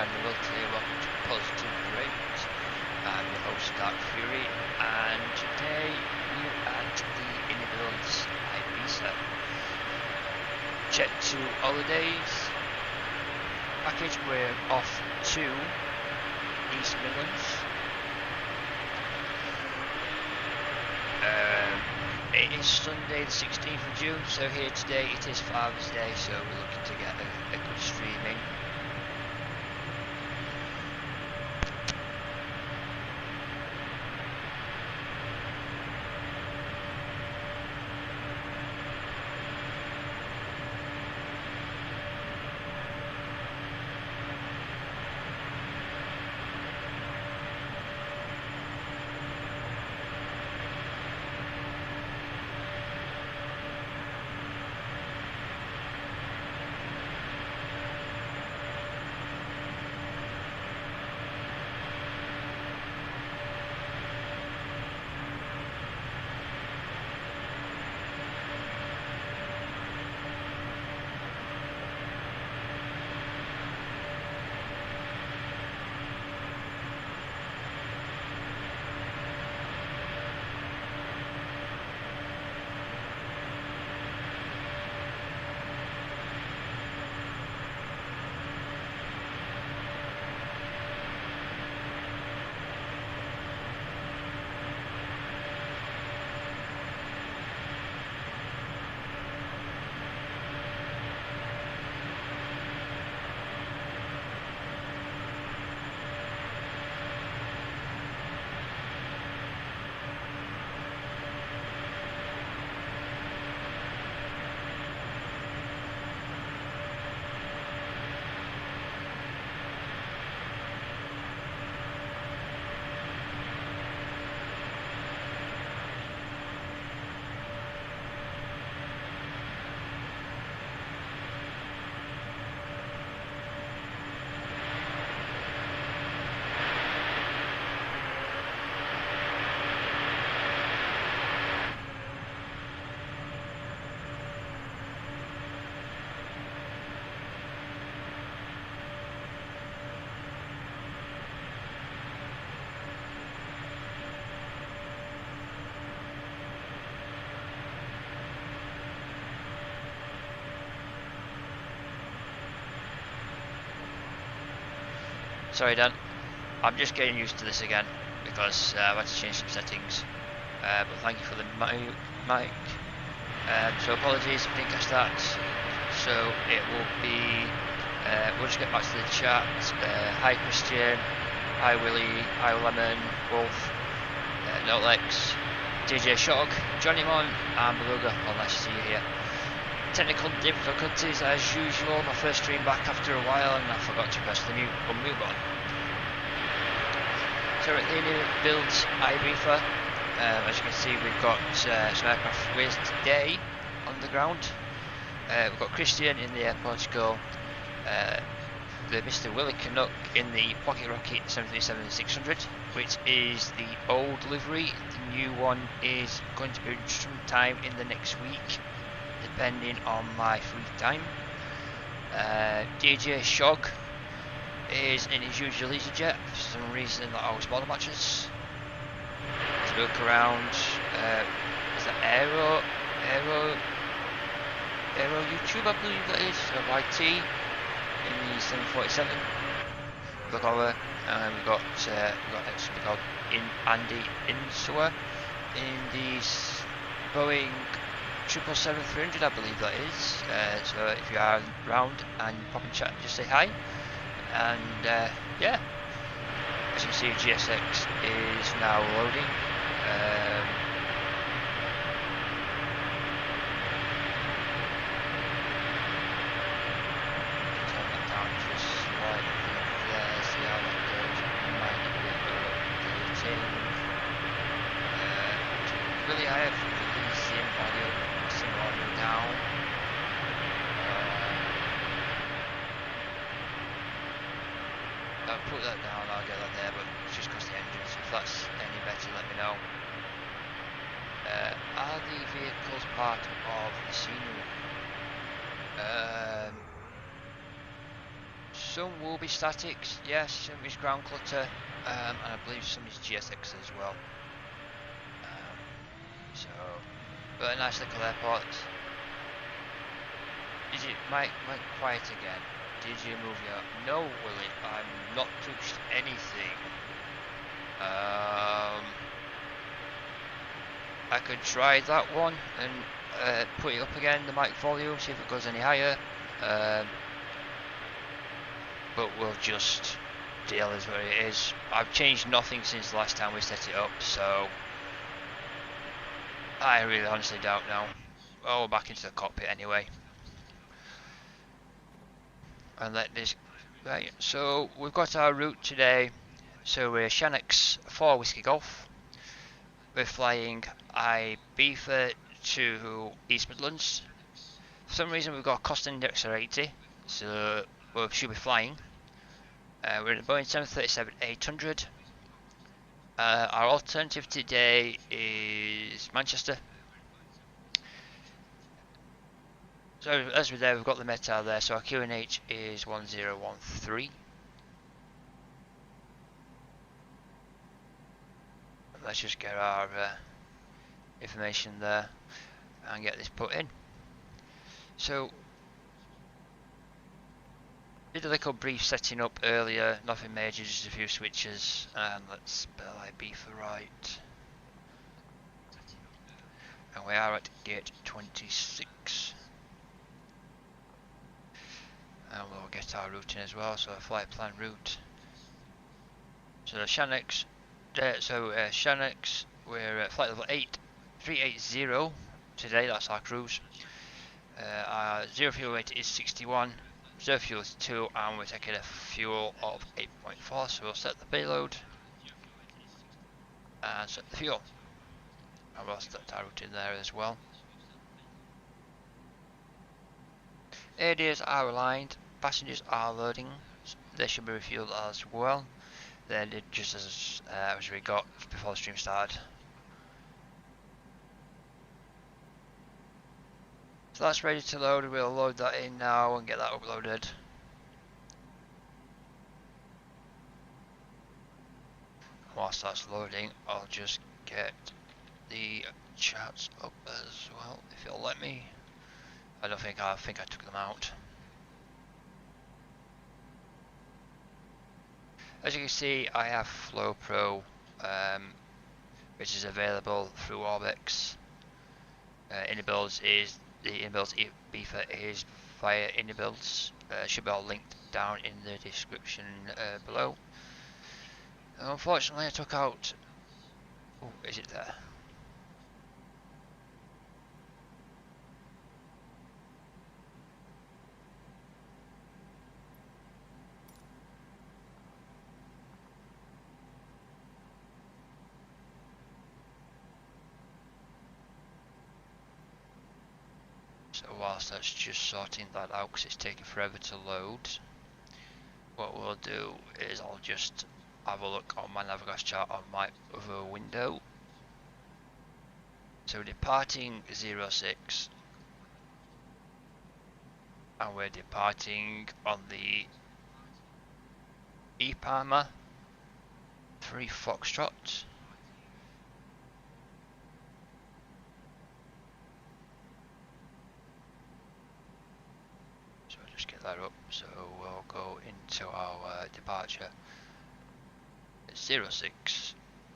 around the world today. Welcome to Positive Brains. I'm your host Darkfury, and today we're at the Inibuilds Ibiza. Check to holidays package. We're off to East Midlands. It is Sunday the 16th of June, so here today it is Father's Day, so we're looking to get a good streaming. Sorry Dan, I'm just getting used to this again because I've had to change some settings, but thank you for the mic. So apologies if I didn't catch that. So it will be, we'll just get back to the chat. Hi Christian, hi Willy, hi Lemon, Wolf, Leib-Egnx, DJ Shog, Johnny Mon and Beluga. Well, nice to see you here. Technical difficulties as usual. My first stream back after a while and I forgot to press the unmute button. So we're at the Inibuilds Ibiza. As you can see, we've got some aircraft with today on the ground. We've got Christian in the Aeropuerto, the Mr. Willy Canuck in the Pocket Rocket 737-600, which is the old livery. The new one is going to be sometime in the next week, depending on my free time. DJ Shog is in his usual EasyJet for some reason that always bother matches. Let's look around. Is that Aero YouTube, I believe that is, YT in the 747. Look over, and we've got something called Andy Insua in the Boeing 777-300, I believe that is. So if you are around and pop in chat, just say hi. And yeah, as you can see, GSX is now loading. Turn that down just slightly there, see how that goes. Might be a bit updating. Really, I have the same audio down. I'll put that down, I'll get that there, but it's just because the engine, so if that's any better, let me know. Are the vehicles part of the scenery? some will be statics, yes, some is ground clutter, and I believe some is GSX as well. So, but a nice little airport. Is it Mike quiet again? Did you move your... No, Willy, I'm not touched anything. I could try that one and put it up again, the mic volume, see if it goes any higher. But we'll just deal as what it is. I've changed nothing since the last time we set it up, so I really honestly don't know. Oh, we're back into the cockpit anyway. And let this... Right, so we've got our route today. So we're Shanix 4 Whiskey Golf. We're flying Ibiza to East Midlands. For some reason we've got a cost index of 80, so we should be flying. We're in a Boeing 737-800. Our alternative today is Manchester. So as we're there, we've got the METAR there, so our QNH is 1013. Let's just get our information there and get this put in. So, did a little brief setting up earlier, nothing major, just a few switches, and let's spell Ibiza right. And we are at gate 26. And we'll get our route in as well, so a flight plan route. So the Shanix. Shanix, we're at flight level 8380 today, that's our cruise. Our zero fuel weight is 61, reserve fuel is 2, and we're taking a fuel of 8.4, so we'll set the payload and set the fuel. And we'll set our route in there as well. ADs are aligned, passengers are loading, they should be refueled as well. They did just as we got before the stream started. So that's ready to load. We'll load that in now and get that uploaded. Whilst that's loading, I'll just get the charts up as well, if it'll let me. I think I took them out. As you can see, I have Flow Pro, which is available through Orbx. Inibuilds is the Inibuilds Ibiza is via Inibuilds. Should be all linked down in the description below. Unfortunately, I took out. Oh, is it there? So whilst that's just sorting that out because it's taking forever to load, what we'll do is I'll just have a look on my Navigas chart on my other window. So departing 06 and we're departing on the Palmer 3 Foxtrot. Get that up, so we'll go into our departure. It's 06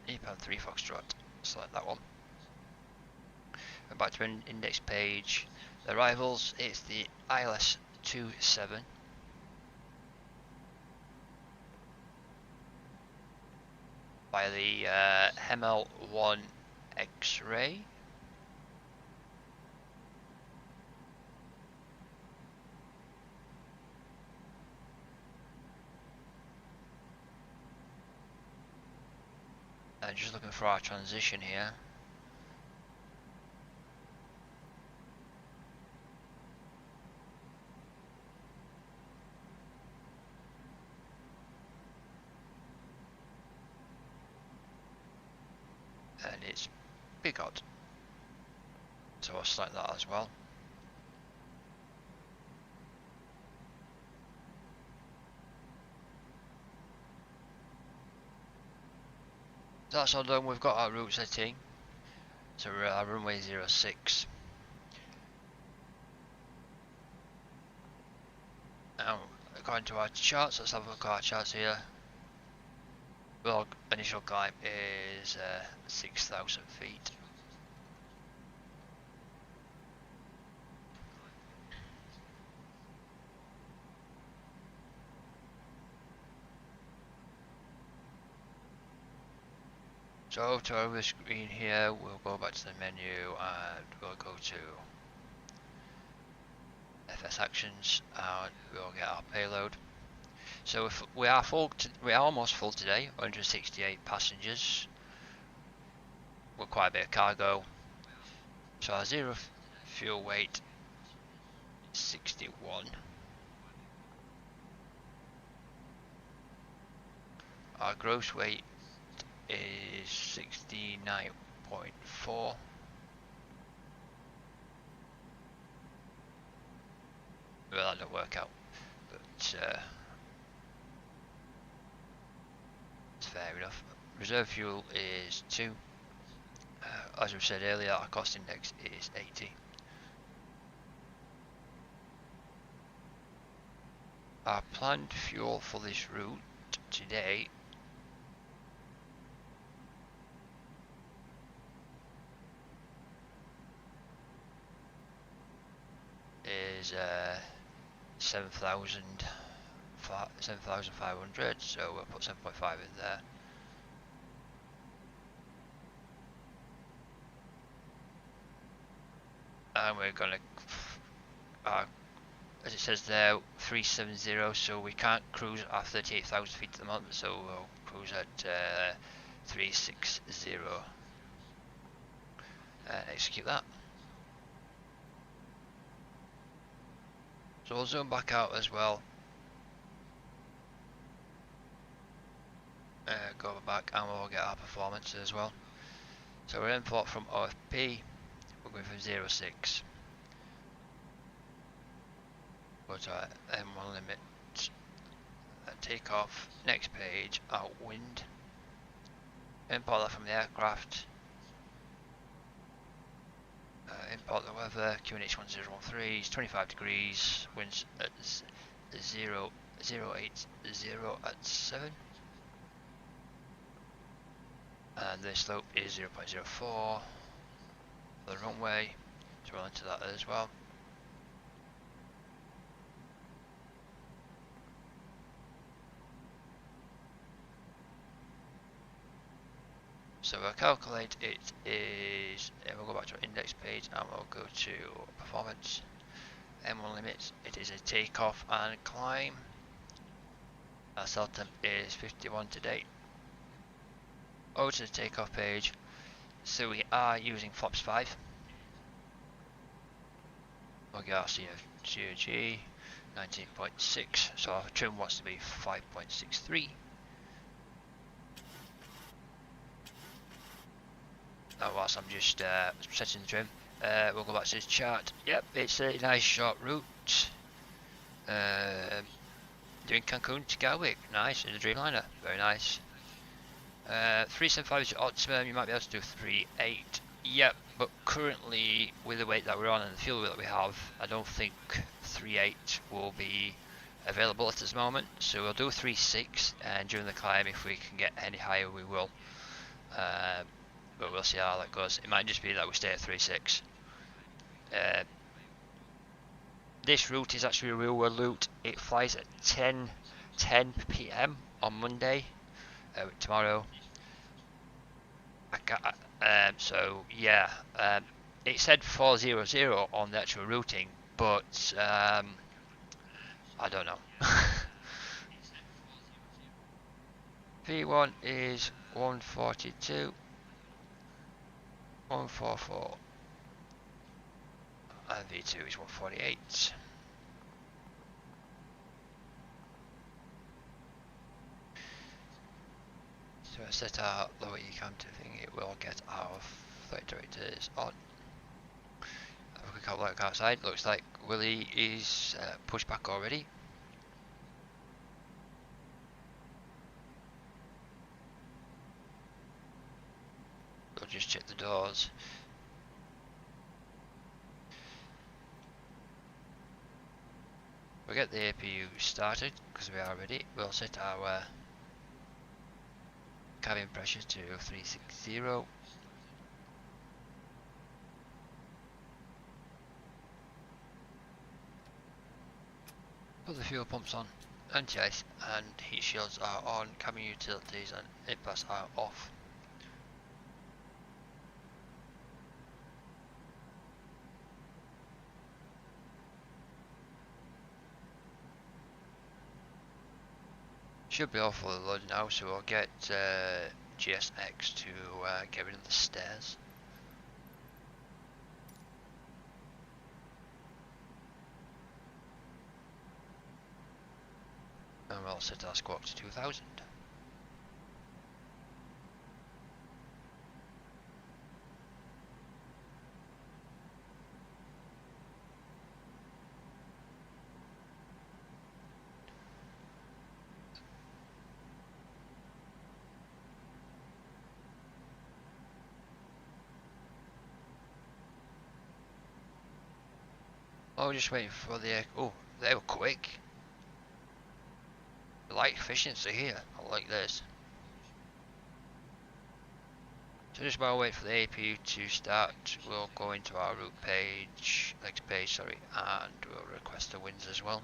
EPAM 3 Foxtrot, select that one. And back to an index page. The arrivals, it's the ILS 27. By the Hemel 1 X-ray. Just looking for our transition here. And it's big odd. So I'll select that as well. that's all done. We've got our route setting. So we're at runway 06. Now, according to our charts, let's have a look at our charts here. Well, initial climb is 6,000 feet. So to over the screen here, we'll go back to the menu and we'll go to FS Actions and we'll get our payload. So if we are full, we are almost full today, 168 passengers. We're quite a bit of cargo. So our zero fuel weight is 61. Our gross weight is 69.4. Well, that don't work out, but it's fair enough. Reserve fuel is 2. As we said earlier, our cost index is 80. Our planned fuel for this route today is 7,500, so we'll put 7.5 in there. And we're gonna, as it says there, 370, so we can't cruise at 38,000 feet at the moment, so we'll cruise at 360. Execute that. So we'll zoom back out as well. Go back and we'll get our performance as well. So we're import from OFP. We're going from 06. Go to our M1 limit. Take off. Next page. Our wind. Import that from the aircraft. Import the weather. QNH 1013 is 25 degrees. Winds at 0.080 at 7. And the slope is 0.04 for the runway, so we'll enter that as well. So we'll calculate it is, we'll go back to our index page and we'll go to performance, M1 limits, it is a takeoff and climb. Our cell temp is 51 today. Over to the takeoff page, so we are using flaps 5. We'll get our CFG 19.6, so our trim wants to be 5.63. Now whilst I'm just setting the trim, we'll go back to this chart. Yep, it's a nice short route. Doing Cancun to Gatwick, nice, in the Dreamliner, very nice. 375 is your optimum, you might be able to do 3.8. Yep, but currently with the weight that we're on and the fuel that we have, I don't think 3.8 will be available at this moment. So we'll do 3.6, and during the climb, if we can get any higher, we will. But we'll see how that goes. It might just be that we stay at 3.6. This route is actually a real world route. It flies at 10 PM on Monday. Tomorrow. So yeah, it said 400 on the actual routing, but I don't know. V1 is 142, 144, and V2 is 148. So I set our lower ECAM to thing, it will get our flight directors on. Have a quick look outside, looks like Willy is pushed back already. We'll just check the doors. We'll get the APU started because we are ready. We'll set our cabin pressure to 360. Put the fuel pumps on, anti-ice and heat shields are on, cabin utilities and IPAS are off. Should be off for the load now, so we'll get GSX to get rid of the stairs. And we'll set our squawk to 2000. Oh, just waiting for the air. Oh, they were quick. Light efficiency here. I like this. So just while we wait for the APU to start, we'll go into our route page, next page, sorry, and we'll request the winds as well.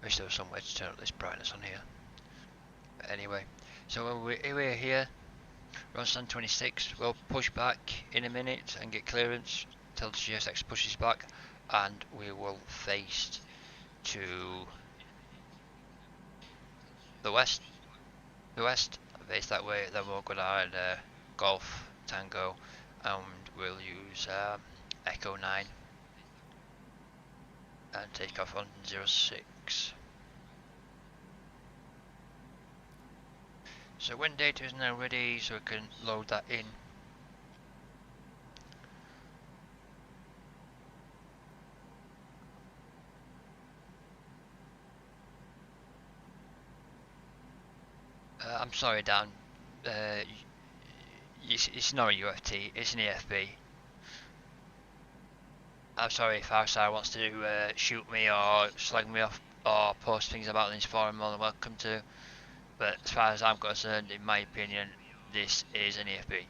Wish there was somewhere to turn up this brightness on here. But anyway, so when we're here, we're on stand 26, we'll push back in a minute and get clearance till the GSX pushes back, and we will face to the west, face that way, then we'll go down Golf Tango, and we'll use Echo 9 and take off on 06. So when data is now ready, so we can load that in. I'm sorry, Dan. It's not a UFT, it's an EFB. I'm sorry if outside wants to shoot me or slag me off or post things about this forum, more than welcome to. But as far as I'm concerned, in my opinion, this is an EFB.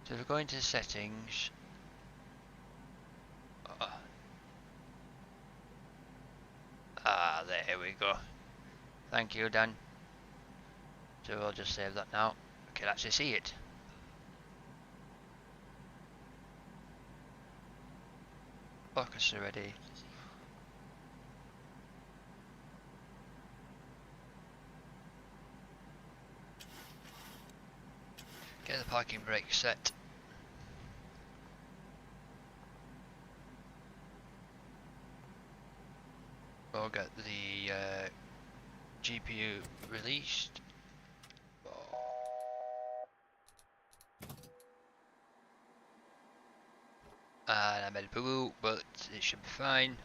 So if we go into settings, there we go. Thank you, Dan. So we'll just save that now. We can actually see it. Focus already. Get the parking brake set. We'll get the GPU released. And I made a boo-boo, but it should be fine.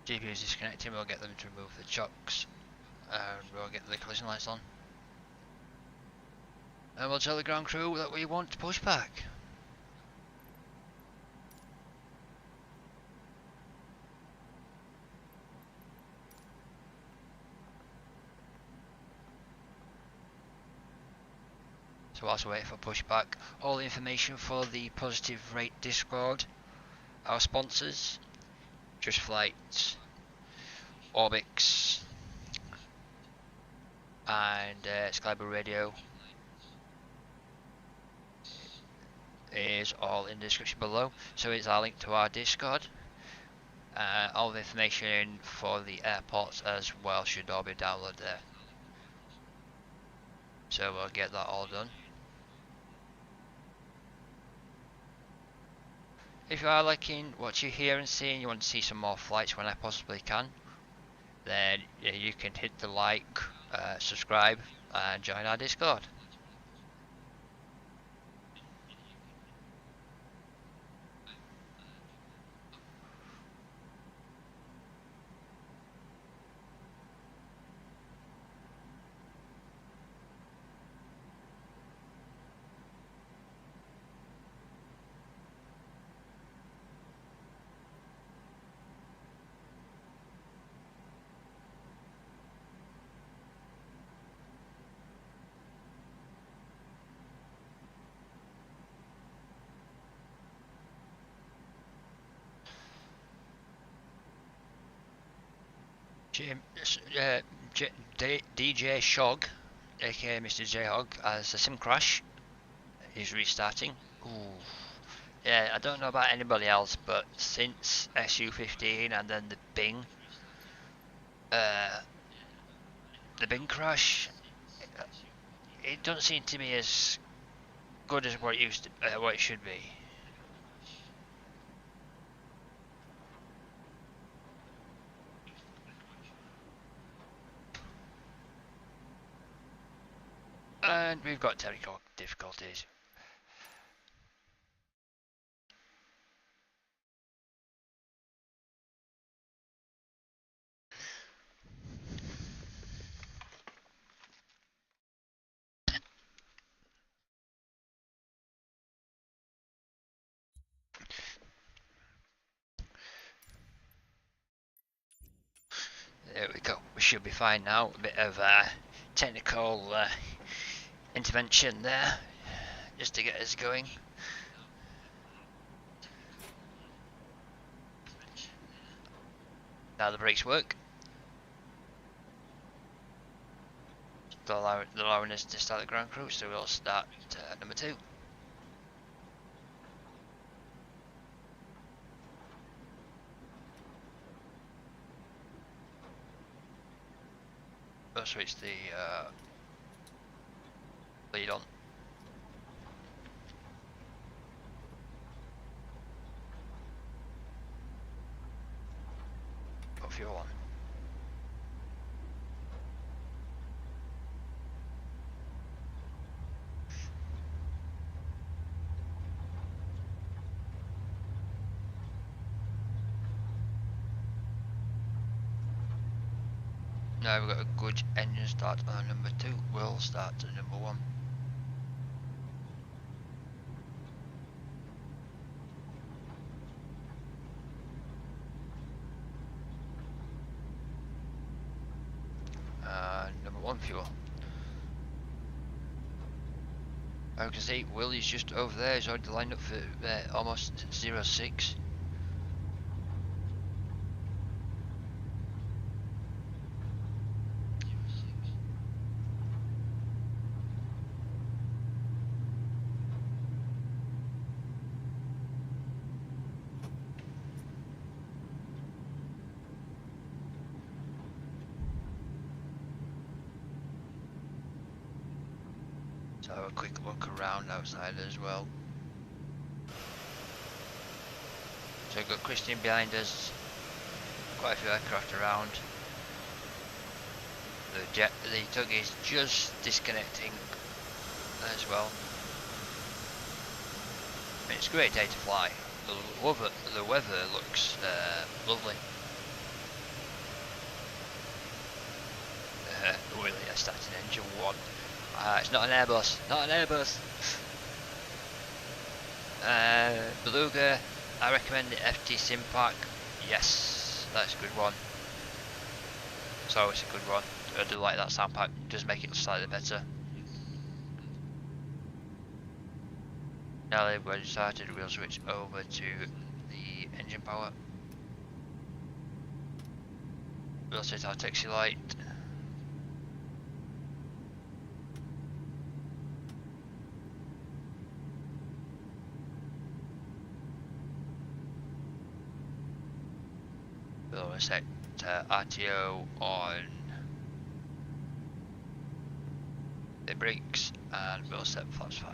GPU is disconnecting, we'll get them to remove the chocks, and we'll get the collision lights on. And we'll tell the ground crew that we want to push back. So whilst we wait for pushback, all the information for the Positive Rate Discord, our sponsors, Just Flight, Orbix, and Skyber Radio is all in the description below. So it's our link to our Discord. All the information for the airports as well should all be downloaded there. So we'll get that all done. If you are liking what you hear and see and you want to see some more flights when I possibly can, then you can hit the like, subscribe and join our Discord. DJ Shog, aka Mr. J-Hog, has a sim crash. He's restarting. Ooh. Yeah, I don't know about anybody else, but since SU-15 and then the Bing crash, it doesn't seem to me as good as what it used to, what it should be. And we've got technical difficulties. There we go. We should be fine now. A bit of technical intervention there, just to get us going. Now the brakes work. They're allowing us to start the ground crew, so we'll start number 2. We'll switch the lead on. Put fuel on. Now we've got a good engine start on number 2, we'll start at number 1. Number 1 fuel. As you can see, Willy's just over there, he's already lined up for almost 06. So have a quick look around outside as well. So we've got Christian behind us, quite a few aircraft around. The tug is just disconnecting as well. I mean, it's a great day to fly. The weather looks lovely. Really, I started engine 1. It's not an Airbus, not an Airbus. Beluga, I recommend the FT Sim Pack. Yes, that's a good one. It's always a good one. I do like that sound pack, it does make it slightly better. Now that we've started, we'll switch over to the engine power. we'll set our taxi light. We'll set RTO on the brakes, and we'll set flaps 5.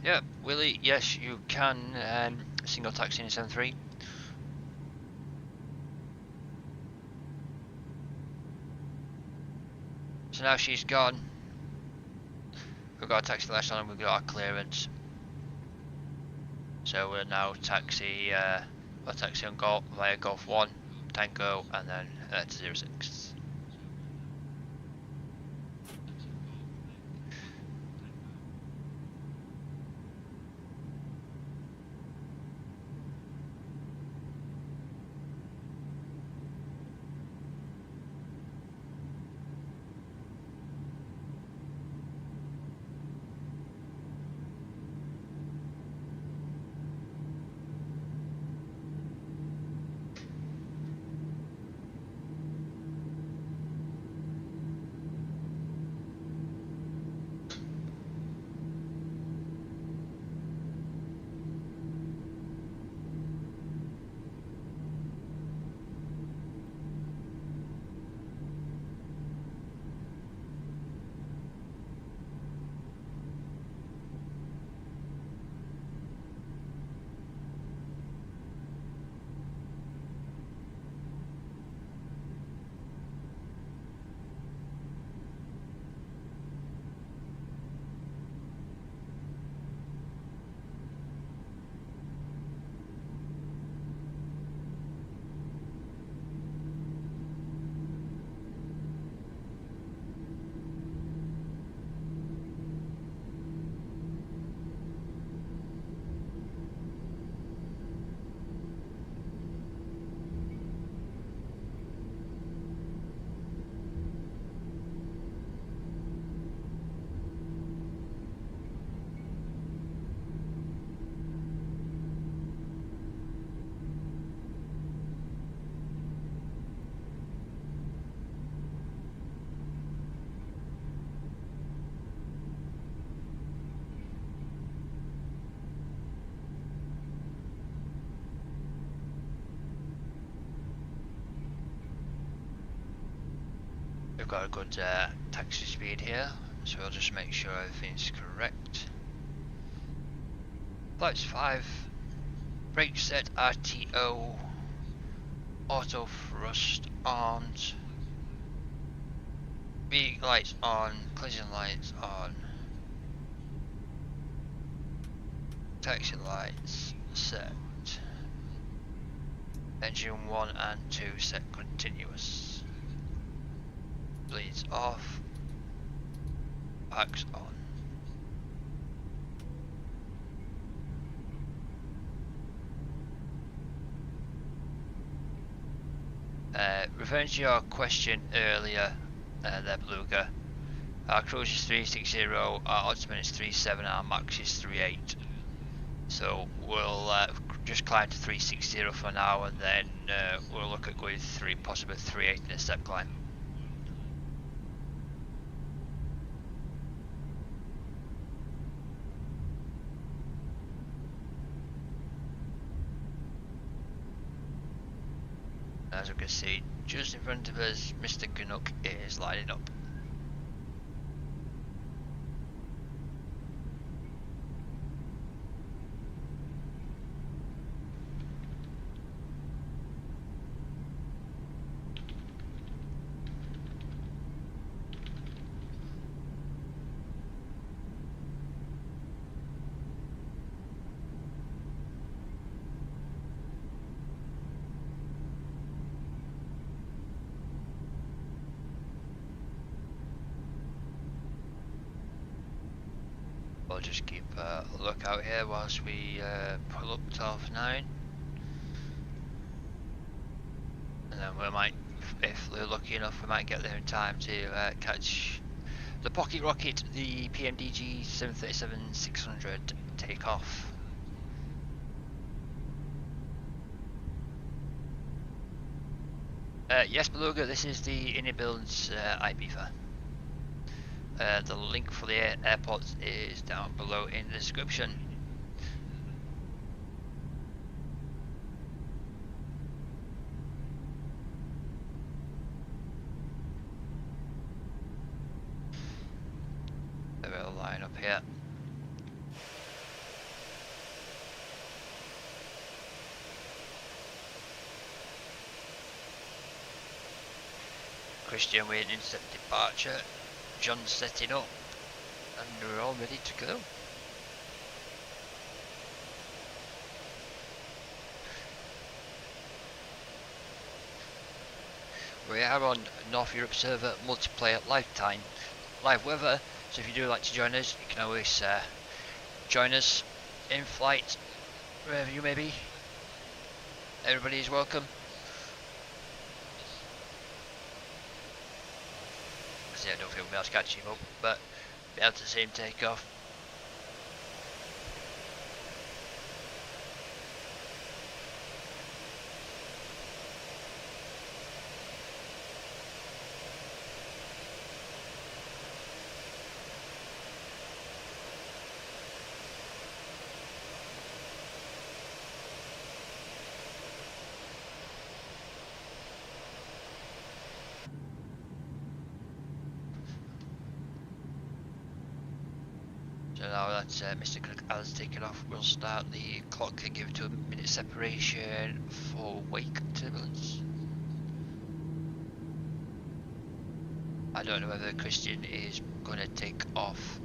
Yeah, Willy, yes, you can single taxi in 73. So now she's gone. We've got a taxi lights on and we've got our clearance. So we'll now taxi, we'll taxi on Golf via Golf 1, Tango, and then to 06. We've got a good taxi speed here, so we'll just make sure everything's correct. Flights 5, brake set, RTO, auto thrust armed, vehicle lights on, collision lights on, taxi lights set, engine 1 and 2 set continuous. Bleeds off, packs on. Referring to your question earlier, there, Beluga, our cruise is 360, our ultimate is 37, our max is 38. So we'll just climb to 360 for now, and then we'll look at going possibly 38 in a step climb. As we can see, just in front of us, Mr. Canuck is lining up. We'll just keep a lookout here whilst we pull up to half 9, and then we might, if we're lucky enough, we might get there in time to catch the pocket rocket, the PMDG 737-600 takeoff. Yes, Beluga, this is the Inibuilds Ibiza. The link for the airport is down below in the description. A little line up here. Christian waiting for departure. John's setting up, and we're all ready to go. We are on North Europe server multiplayer live weather, so if you do like to join us, you can always join us in flight, wherever you may be. Everybody is welcome. I don't feel else catching up, but be able to see him take off. So now that Mr. Cook has taken off, we'll start the clock and give it to a minute separation for wake turbulence. I don't know whether Christian is going to take off.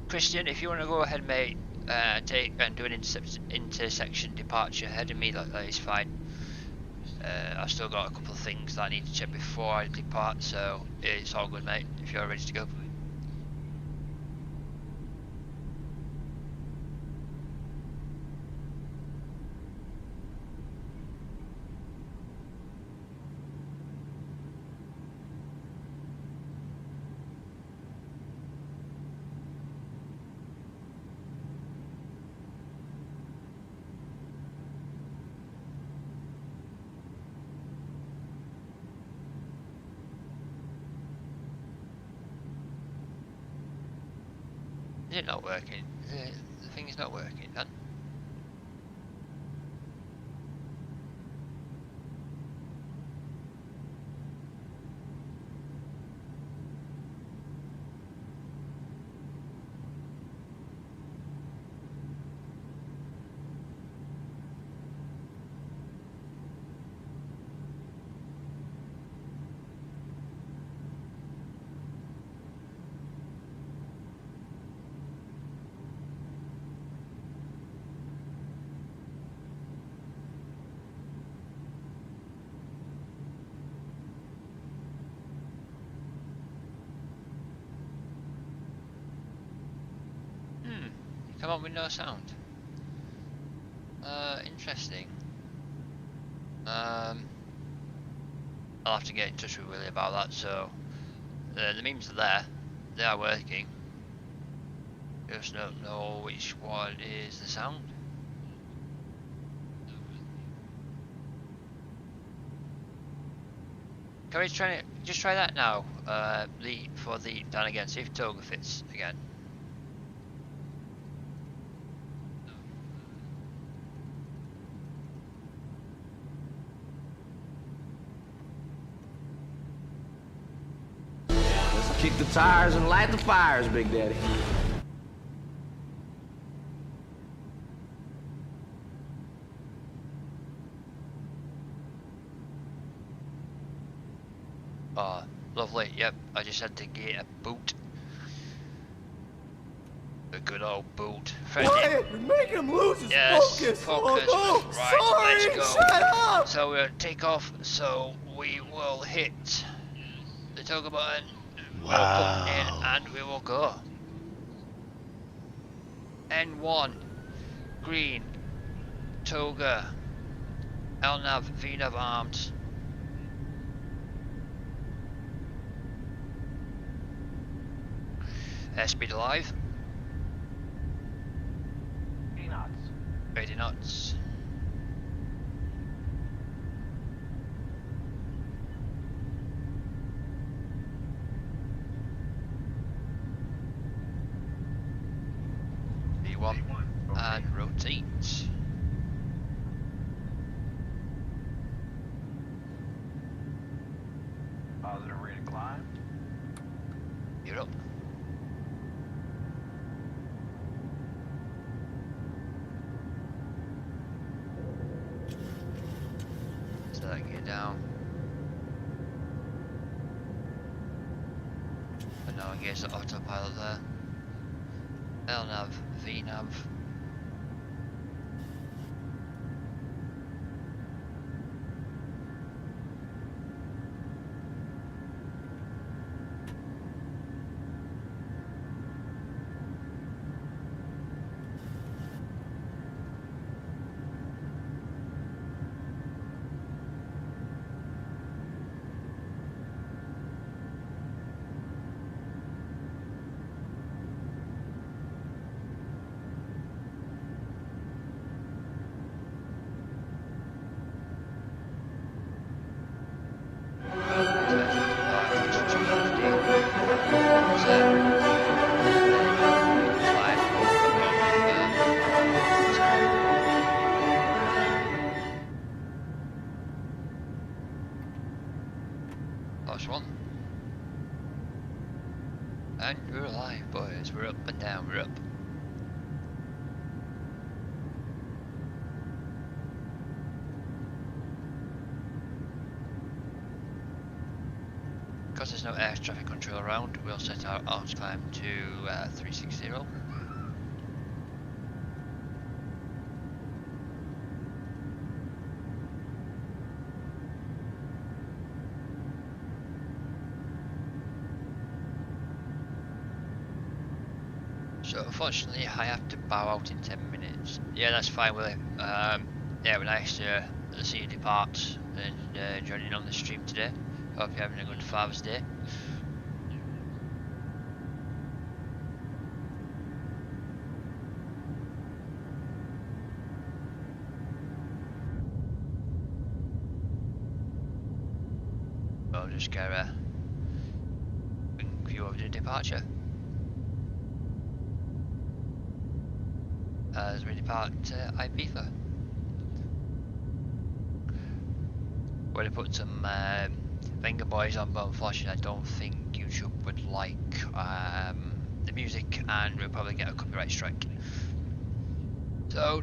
Christian, if you want to go ahead, mate, take and do an intersection departure ahead of me, that is fine. I've still got a couple of things that I need to check before I depart, so it's all good, mate, if you're ready to go. Is it not working? The thing is not working, then. Come on with no sound. Interesting. I'll have to get in touch with Willy about that. So the memes are there, they are working. Just don't know which one is the sound. Can we try it? Just try that now. For the down again. See if Toga fits again. Kick the tires and light the fires, Big Daddy. Oh, lovely. Yep, I just had to get a boot. A good old boot. Quiet! You're making him lose his focus! Focus. Oh, no. Right, Sorry! let's go. Shut up! So we'll take off, so we will hit the toggle button. Wow. In and we will go. N1, green, toga, LNAV, VNAV armed. Airspeed alive. 80 knots. 80 knots. V1 and rotate. Positive rate of climb. You're up. So that gear down. And now engage the autopilot there. LNAV, VNAV. And we're alive, boys. We're up and down, we're up. Because there's no air traffic control around, we'll set our arms climb to 360. So unfortunately I have to bow out in 10 minutes. Yeah, that's fine, Willy. Yeah, it was nice to see you depart and joining on the stream today. Hope you're having a good Father's Day. I'll just get a view of the departure. As we depart Ibiza. We're going to put some finger boys on, but unfortunately I don't think YouTube would like the music and we'll probably get a copyright strike. So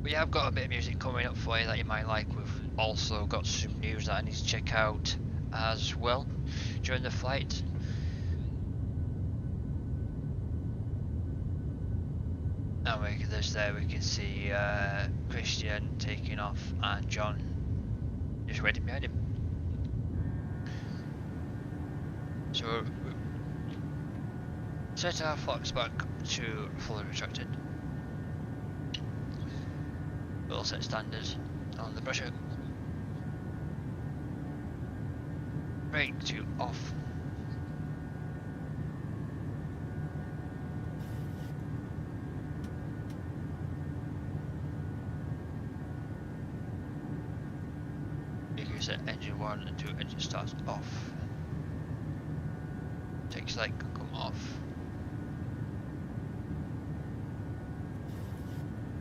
we have got a bit of music coming up for you that you might like. We've also got some news that I need to check out as well during the flight. And we can see Christian taking off and John just waiting behind him. So we'll set our flaps back to fully retracted. We'll set standards on the pressure. Brake to off. Set engine 1 and 2 engine starts off. Takes light can come off.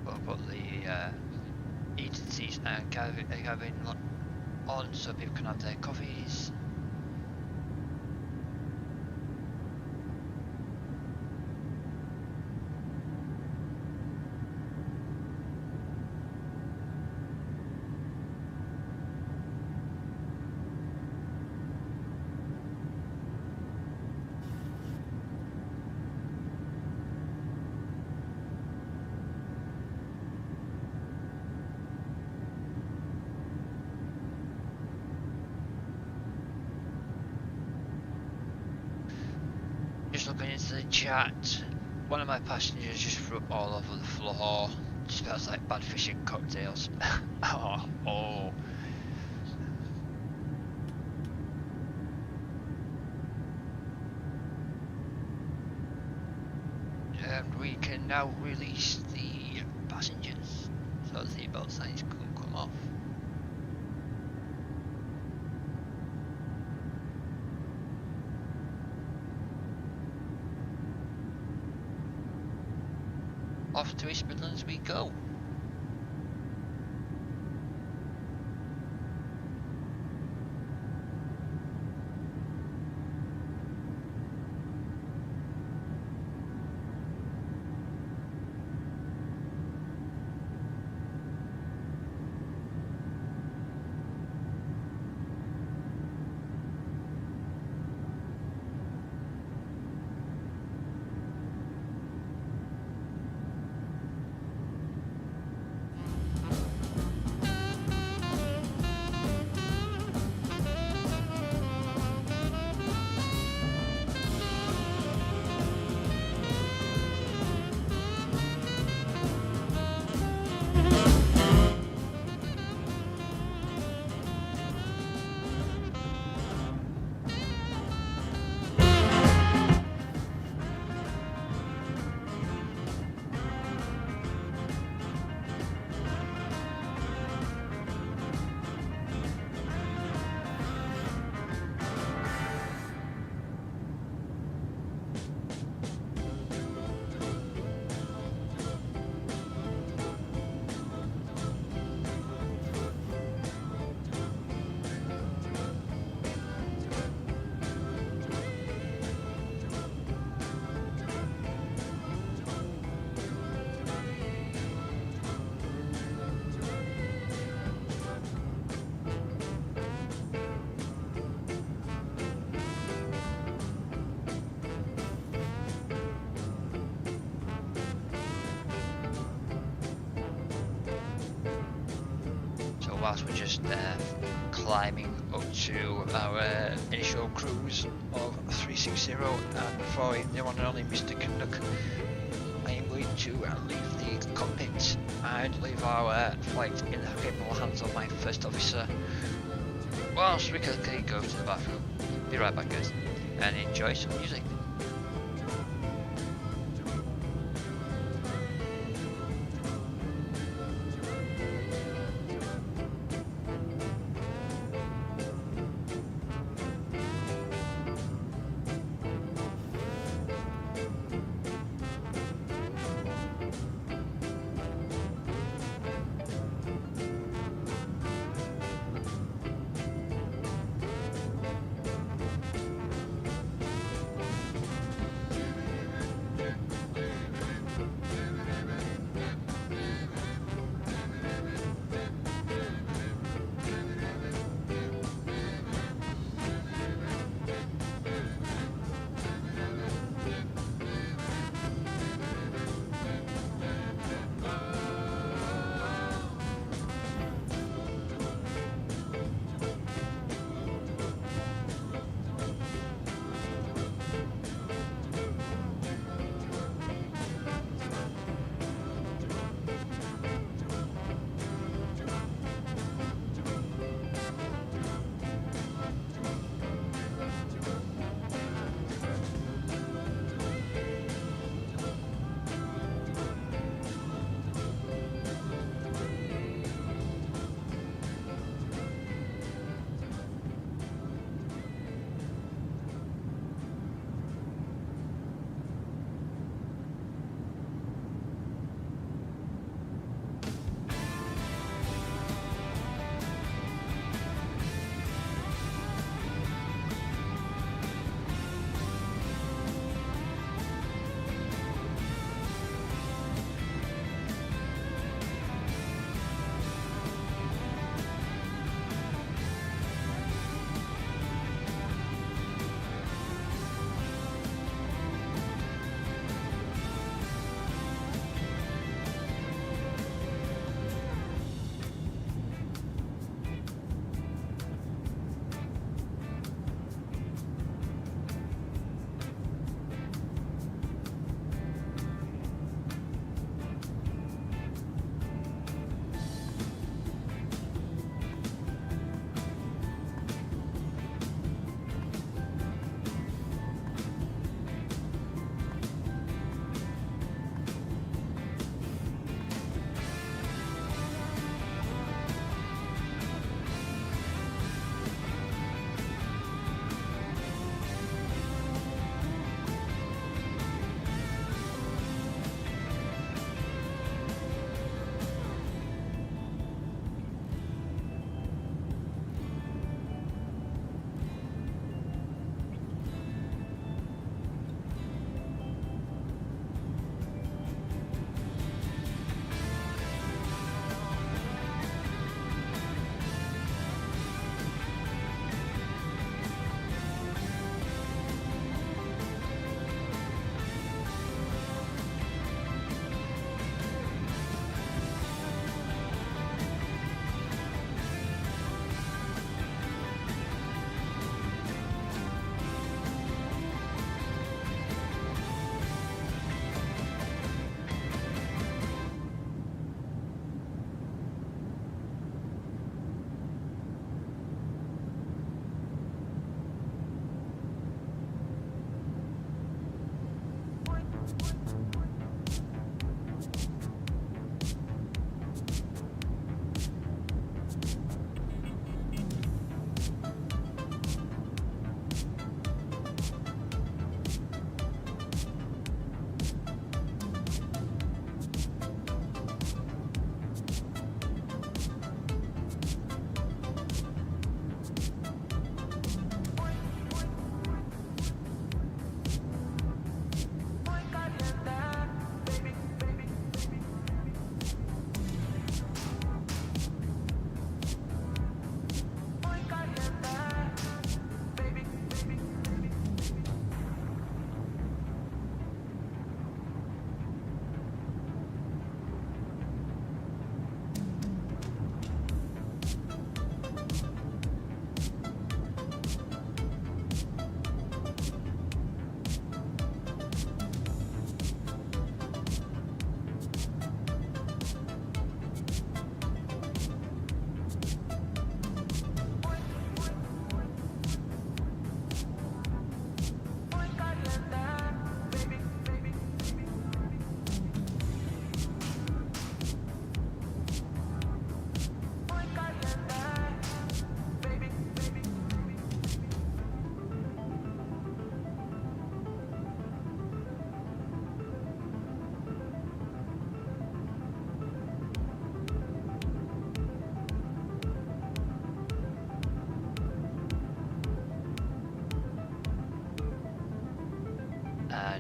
We'll put the heated seats and cabin on so people can have their coffees. Looking into the chat, one of my passengers just threw up all over the floor. Smells like bad fishing cocktails. oh. and we can now release the passengers so the seatbelt signs can come off. Off to East Midlands we go. Whilst we're just climbing up to our initial cruise of 360, and before the one and only Mr. Canuck, I am going to leave the cockpit and leave our flight in the capable hands of my first officer whilst we quickly go to the bathroom. Be right back, guys, and enjoy some music.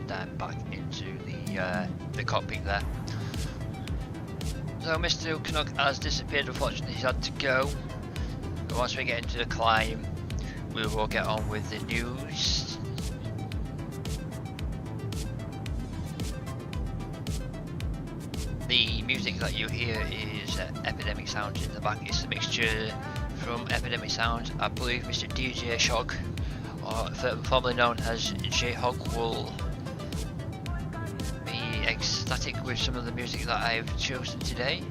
and I'm back into the cockpit there. So Mr. Canuck has disappeared, unfortunately he's had to go. But once we get into the climb, we will get on with the news. The music that you hear is Epidemic Sounds in the back. It's a mixture from Epidemic Sound. I believe Mr. DJ Shog, or formerly known as J-Hog, will be ecstatic with some of the music that I've chosen today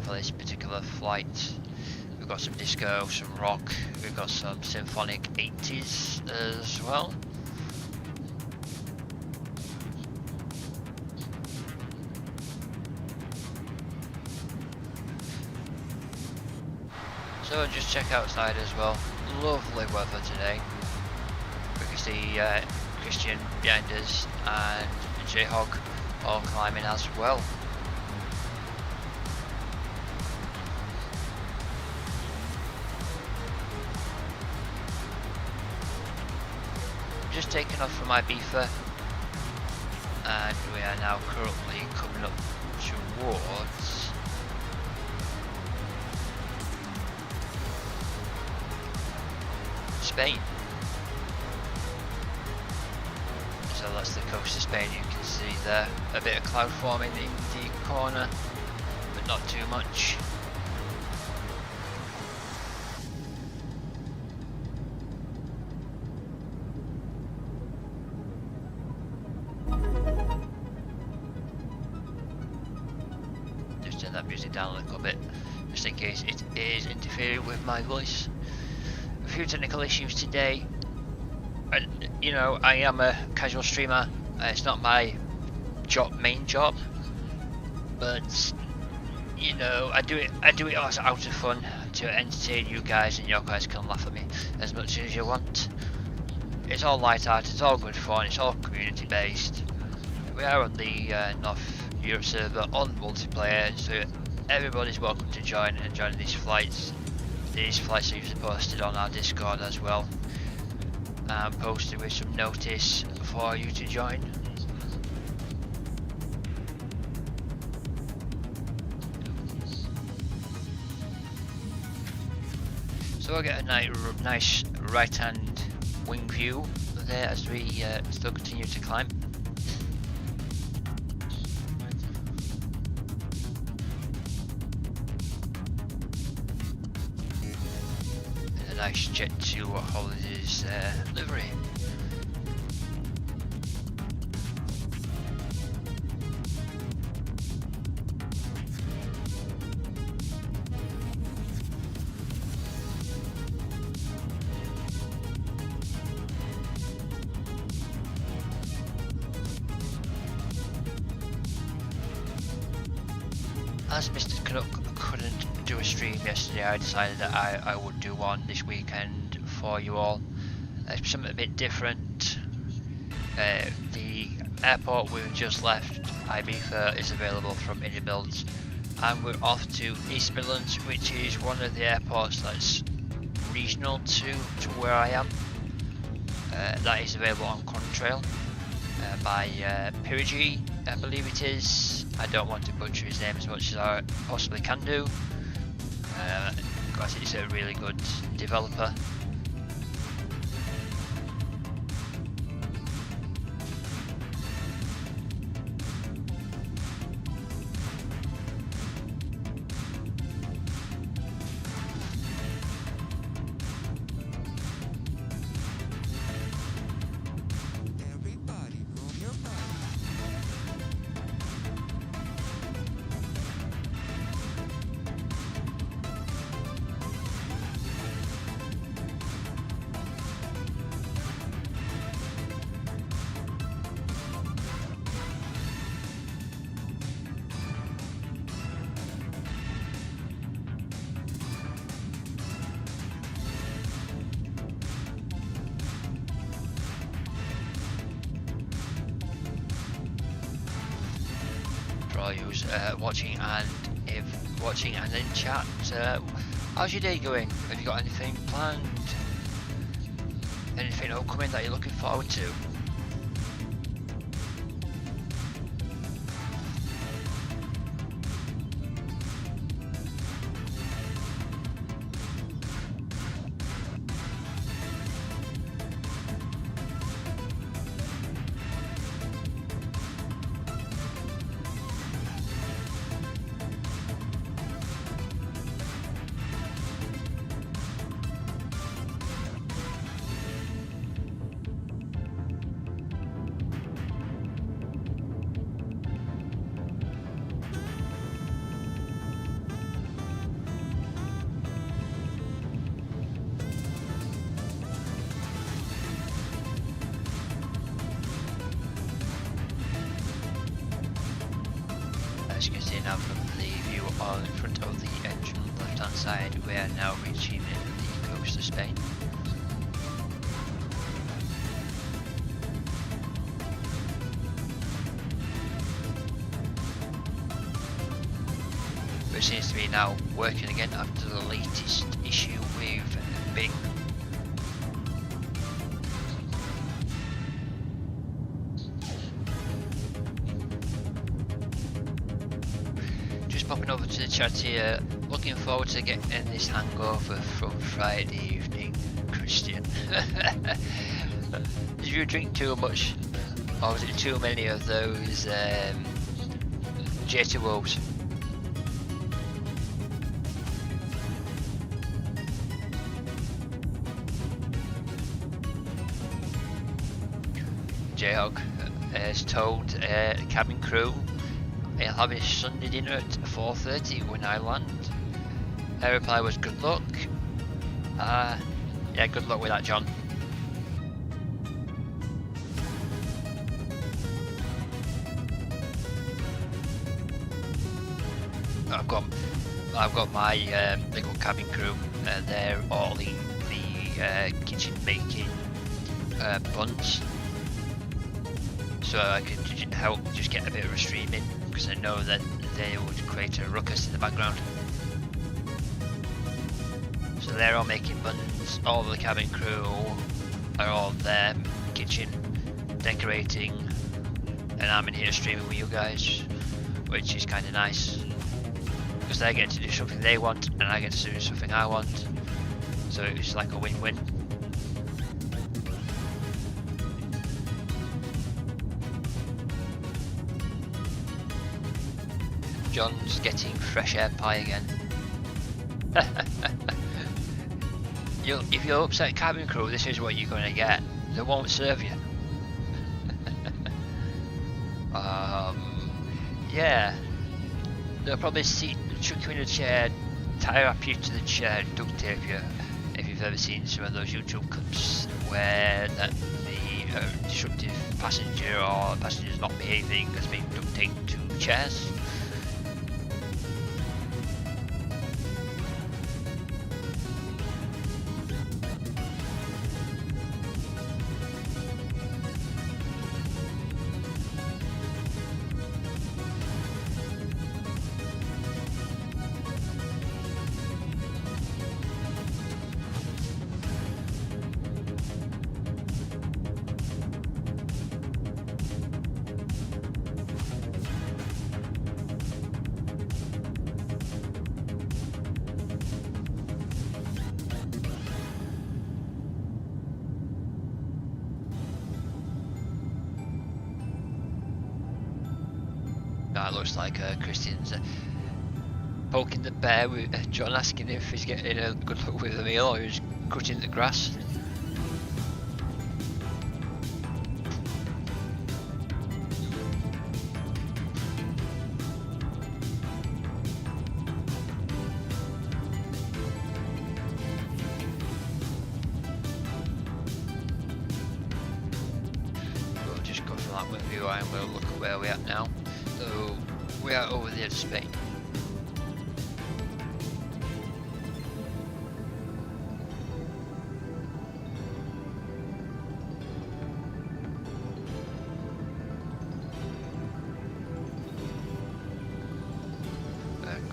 for this particular flight. We've got some disco, some rock, we've got some symphonic 80s as well. So just check outside as well. Lovely weather today. We can see Christian behind us and J-Hog all climbing as well. Just taken off from Ibiza, and we are now currently coming up towards Spain. So that's the coast of Spain. You can see there a bit of cloud forming in the corner, but not too much. Just turn that music down a little bit, just in case it is interfering with my voice. A few technical issues today. You know, I am a casual streamer. It's not my main job, but you know, I do it out of fun to entertain you guys, and you guys can laugh at me as much as you want. It's all light-hearted, it's all good fun, it's all community based. We are on the North Europe server on multiplayer, so everybody's welcome to join these flights. These flights are usually posted on our Discord as well, and posted with some notice for you to join. So we'll get a nice right-hand wing view there as we still continue to climb. Nice Jet 2 Holidays livery. As Mr. Canuck couldn't do a stream yesterday, I decided that I would do one this weekend for you all. It's something a bit different. The airport we've just left, Ibiza, is available from Inibuilds, and we're off to East Midlands, which is one of the airports that's regional to where I am. That is available on Contrail by Pyreegue, I believe it is. I don't want to butcher his name as much as I possibly can do, because it's a really good developer. Watching and in chat, how's your day going? Have you got anything planned? Anything upcoming that you're looking forward to? have the view on in front of the engine on the left hand side. We are now reaching the coast of Spain. It seems to be now working again after the latest issue with Bing. Just popping over to the chat here, looking forward to getting this hangover from Friday evening, Christian. Did you drink too much, or was it too many of those J2Os? Jayhawk has told cabin crew he'll have his Sunday dinner at 4:30 when I land. Her reply was good luck. Yeah, good luck with that, John. I've got my little cabin crew. They're all in the kitchen making buns. So I could help just get a bit of a stream in, because I know that they would create a ruckus in the background. So they're all making buns, all the cabin crew are all there, kitchen, decorating, and I'm in here streaming with you guys, which is kind of nice, because they get to do something they want and I get to do something I want, so it's like a win-win. John's getting fresh air pie again. If you're upset cabin crew, this is what you're going to get. They won't serve you. Yeah, they'll probably chuck you in a chair, tie up you to the chair, duct tape you. If you've ever seen some of those YouTube clips where the disruptive passenger or passenger's not behaving has been duct taped to chairs. That looks like Christian's poking the bear with John asking if he's getting a good look with the meal or he's cutting the grass. We'll just go from that view and we'll look at where we're at now. So we are over the edge of Spain.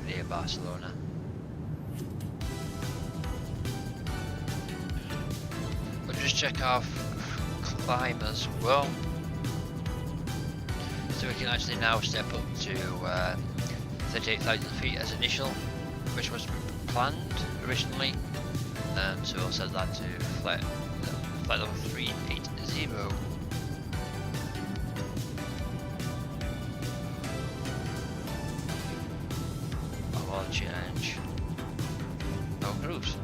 Near Barcelona. We'll just check our climb as well. So we can actually now step up to 38,000 feet as initial, which was planned originally, and so we'll set that to flight level 380. Our change. No cruise.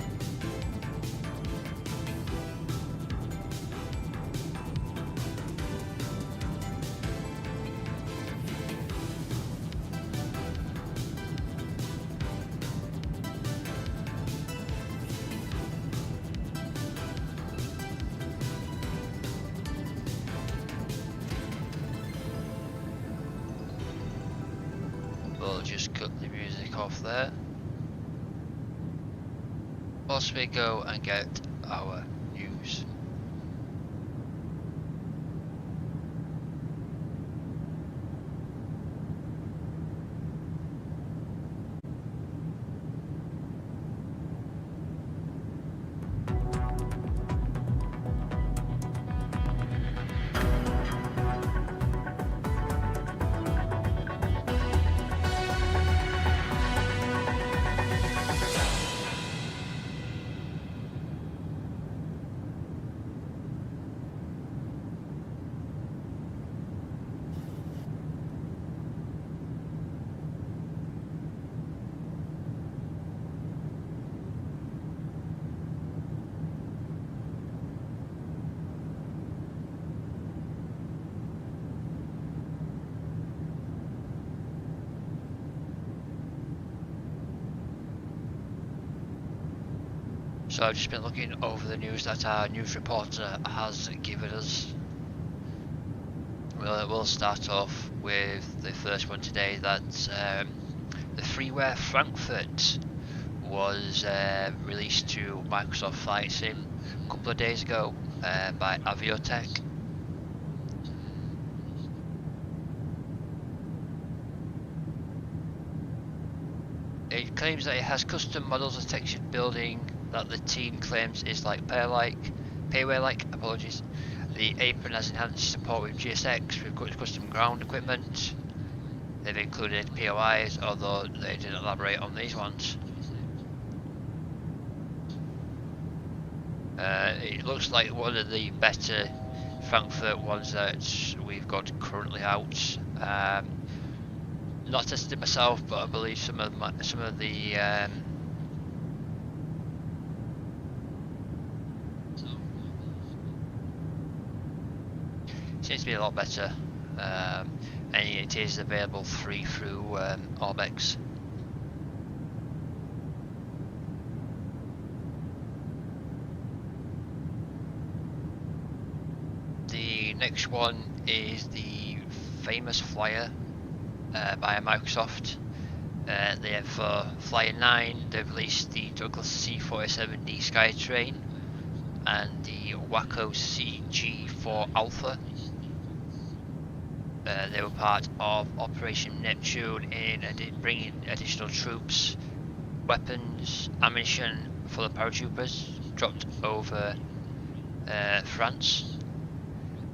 We'll just off there. Whilst we go and get our news. So I've just been looking over the news that our news reporter has given us. We'll start off with the first one today, that the freeware Frankfurt was released to Microsoft Flight Sim a couple of days ago by Aviotech. It claims that it has custom models of textured building that the team claims is like payware-like. Apologies. The apron has enhanced support with GSX with custom ground equipment. They've included POIs, although they didn't elaborate on these ones. It looks like one of the better Frankfurt ones that we've got currently out. Not tested it myself, but I believe some of the seems to be a lot better, and it is available free through Orbex. The next one is the famous flyer by Microsoft. They have for Flyer 9, they've released the Douglas C-47D Skytrain and the Waco CG4 Alpha. They were part of Operation Neptune in bringing additional troops, weapons, ammunition for the paratroopers dropped over France,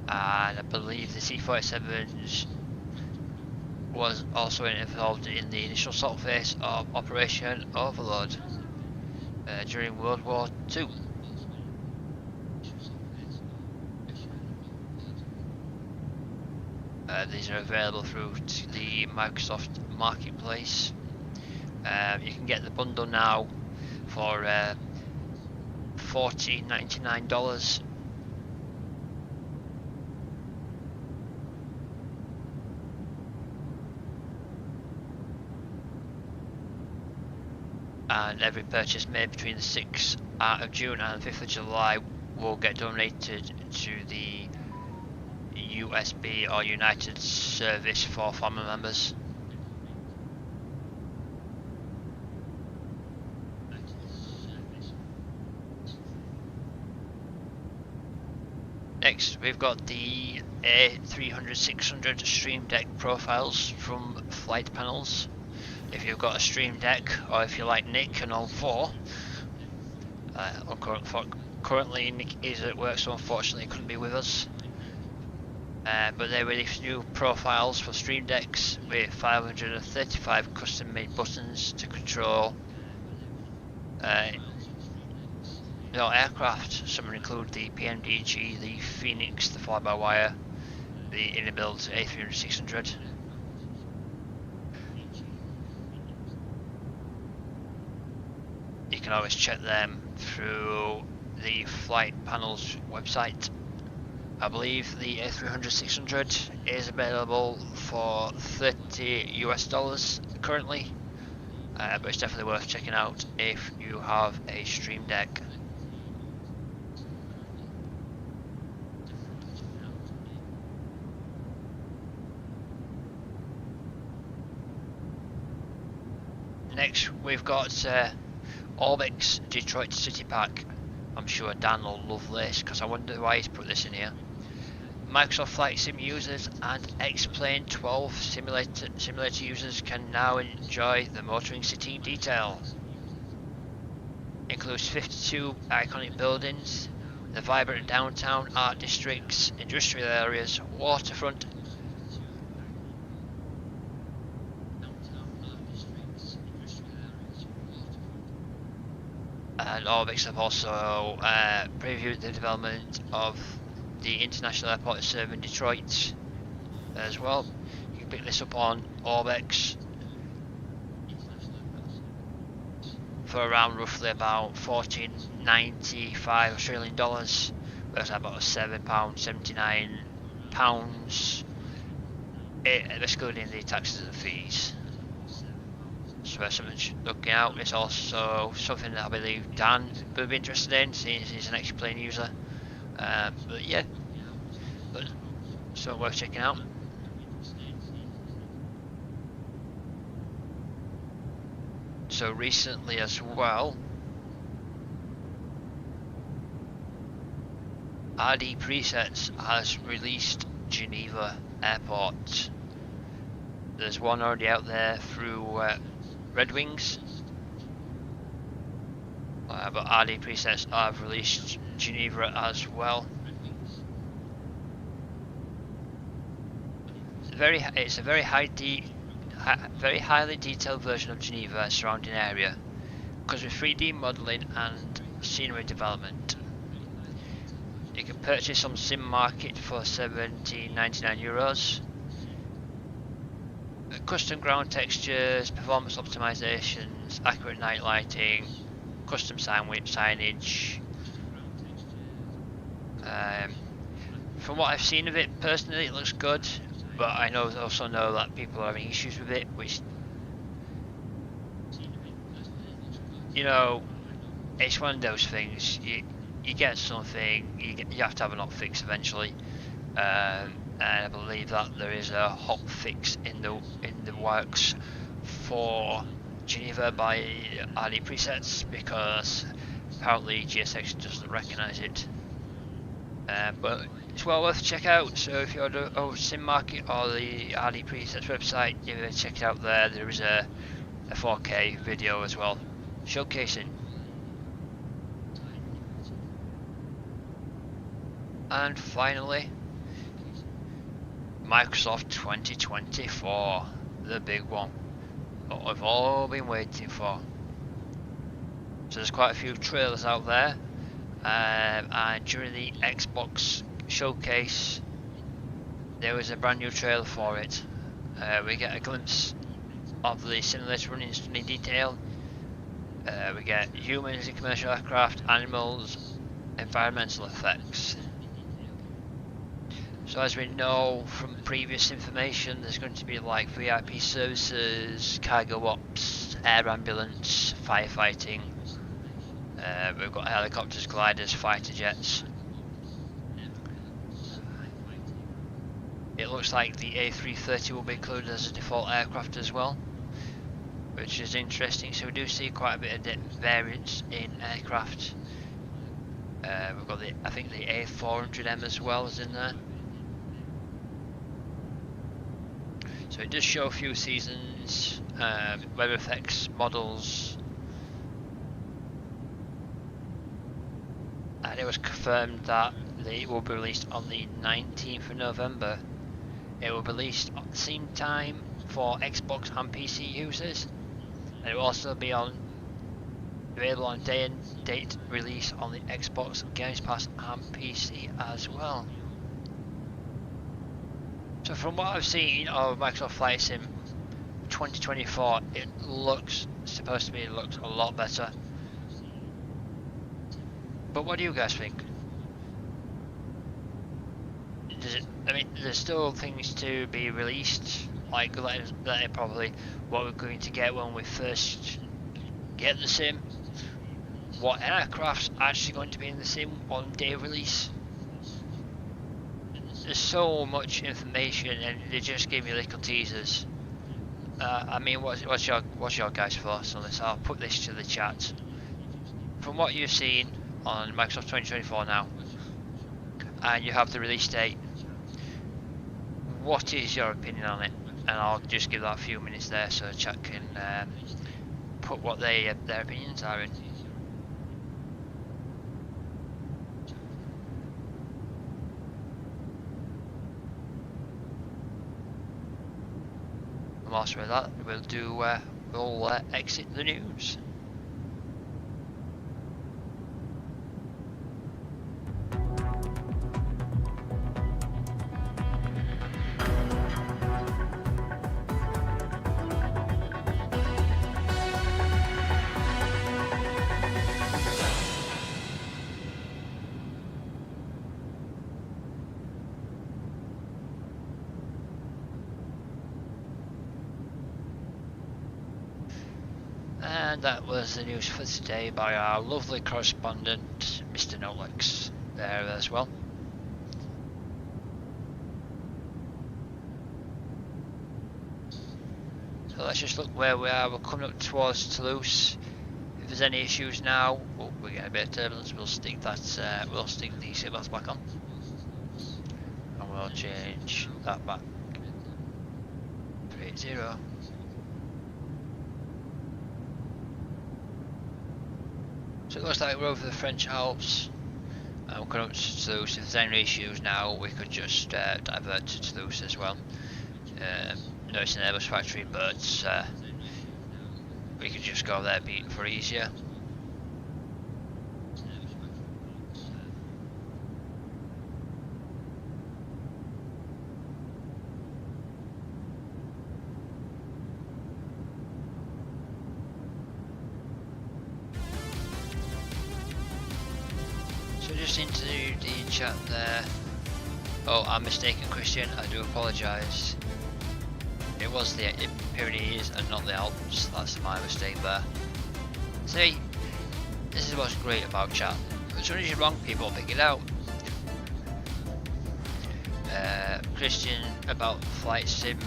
and I believe the C-47s was also involved in the initial assault phase of Operation Overlord during World War II. These are available through the Microsoft Marketplace. You can get the bundle now for $14.99. And every purchase made between the 6th of June and the 5th of July will get donated to the USB or United Service for family members. Next, we've got the A300-600 Stream Deck profiles from Flight Panels. If you've got a Stream Deck, or if you're like Nick and all four, currently Nick is at work, so unfortunately he couldn't be with us. But they released new profiles for Stream Decks with 535 custom made buttons to control aircraft. Some include the PMDG, the Phoenix, the fly-by-wire, the Inibuilds A300-600. You can always check them through the Flight Panels website. I believe the A300-600 is available for $30 currently, but it's definitely worth checking out if you have a Stream Deck. Next we've got Orbix Detroit City Park. I'm sure Dan will love this because I wonder why he's put this in here. Microsoft Flight Sim users and X-Plane 12 simulator users can now enjoy the motoring city in detail. Includes 52 iconic buildings, the vibrant downtown, art districts, industrial areas, waterfront, and Orbix have also previewed the development of the international airport serving Detroit as well. You can pick this up on Orbix for around roughly about $14.95 Australian dollars, works out about £7.79, excluding the taxes and fees. So that's something looking out. It's also something that I believe Dan will be interested in, seeing as he's an X-Plane user. But yeah, so worth checking out. So recently as well, RD Presets has released Geneva Airport. There's one already out there through Red Wings, but RD Presets have released Geneva as well. It's a very highly detailed version of Geneva surrounding area, because with 3D modelling and scenery development. You can purchase on Sim Market for €17.99. Custom ground textures, performance optimizations, accurate night lighting, custom signage. From what I've seen of it, personally, it looks good, but I also know that people are having issues with it, which, you know, it's one of those things. You get something, you have to have an hot fix eventually, and I believe that there is a hot fix in the works for Geneva by RD Presets, because apparently GSX doesn't recognise it. But it's well worth a check out. So if you're on Sim Market or the RD Presets website, you can check it out there. There is a 4K video as well showcasing. And finally, Microsoft 2024, the big one, what we've all been waiting for. So there's quite a few trailers out there, and during the Xbox showcase there was a brand new trailer for it. We get a glimpse of the simulator running in stunning detail. We get humans in commercial aircraft, animals, environmental effects. So as we know from previous information, there's going to be like VIP services, cargo ops, air ambulance, firefighting. We've got helicopters, gliders, fighter jets. It looks like the A330 will be included as a default aircraft as well, which is interesting. So we do see quite a bit of variance in aircraft. We've got I think the A400M as well is in there. So it does show a few seasons, weather effects, models, and it was confirmed that it will be released on the 19th of November. It will be released at the same time for Xbox and PC users, and it will also be available on day and date release on the Xbox, Games Pass and PC as well. So from what I've seen of Microsoft Flight Sim 2024, it looks a lot better. But what do you guys think? I mean, there's still things to be released, like letting probably what we're going to get when we first get the sim, what aircraft's actually going to be in the sim on day release. There's so much information, and they just give me little teasers. I mean, what's your guys' thoughts on this? I'll put this to the chat. From what you've seen on Microsoft 2024 now, and you have the release date, what is your opinion on it? And I'll just give that a few minutes there so chat can put what their opinions are in. And whilst we're at that, we'll exit the news. And that was the news for today by our lovely correspondent, Mr. Nolex, there as well. So let's just look where we are. We're coming up towards Toulouse. If there's any issues now, we're getting a bit of turbulence. We'll stick the seatbelts back on, and we'll change that back. 380. So it looks like we're over the French Alps and we're coming up to Toulouse. If there's any issues now, we could just divert to Toulouse as well. No, it's an Airbus factory, but we could just go there for easier. Just into the chat there. Oh, I'm mistaken, Christian. I do apologise. It was the Pyrenees and not the Alps. That's my mistake there. See, this is what's great about chat. As soon as you're wrong, people pick it out. Christian, about flight sim,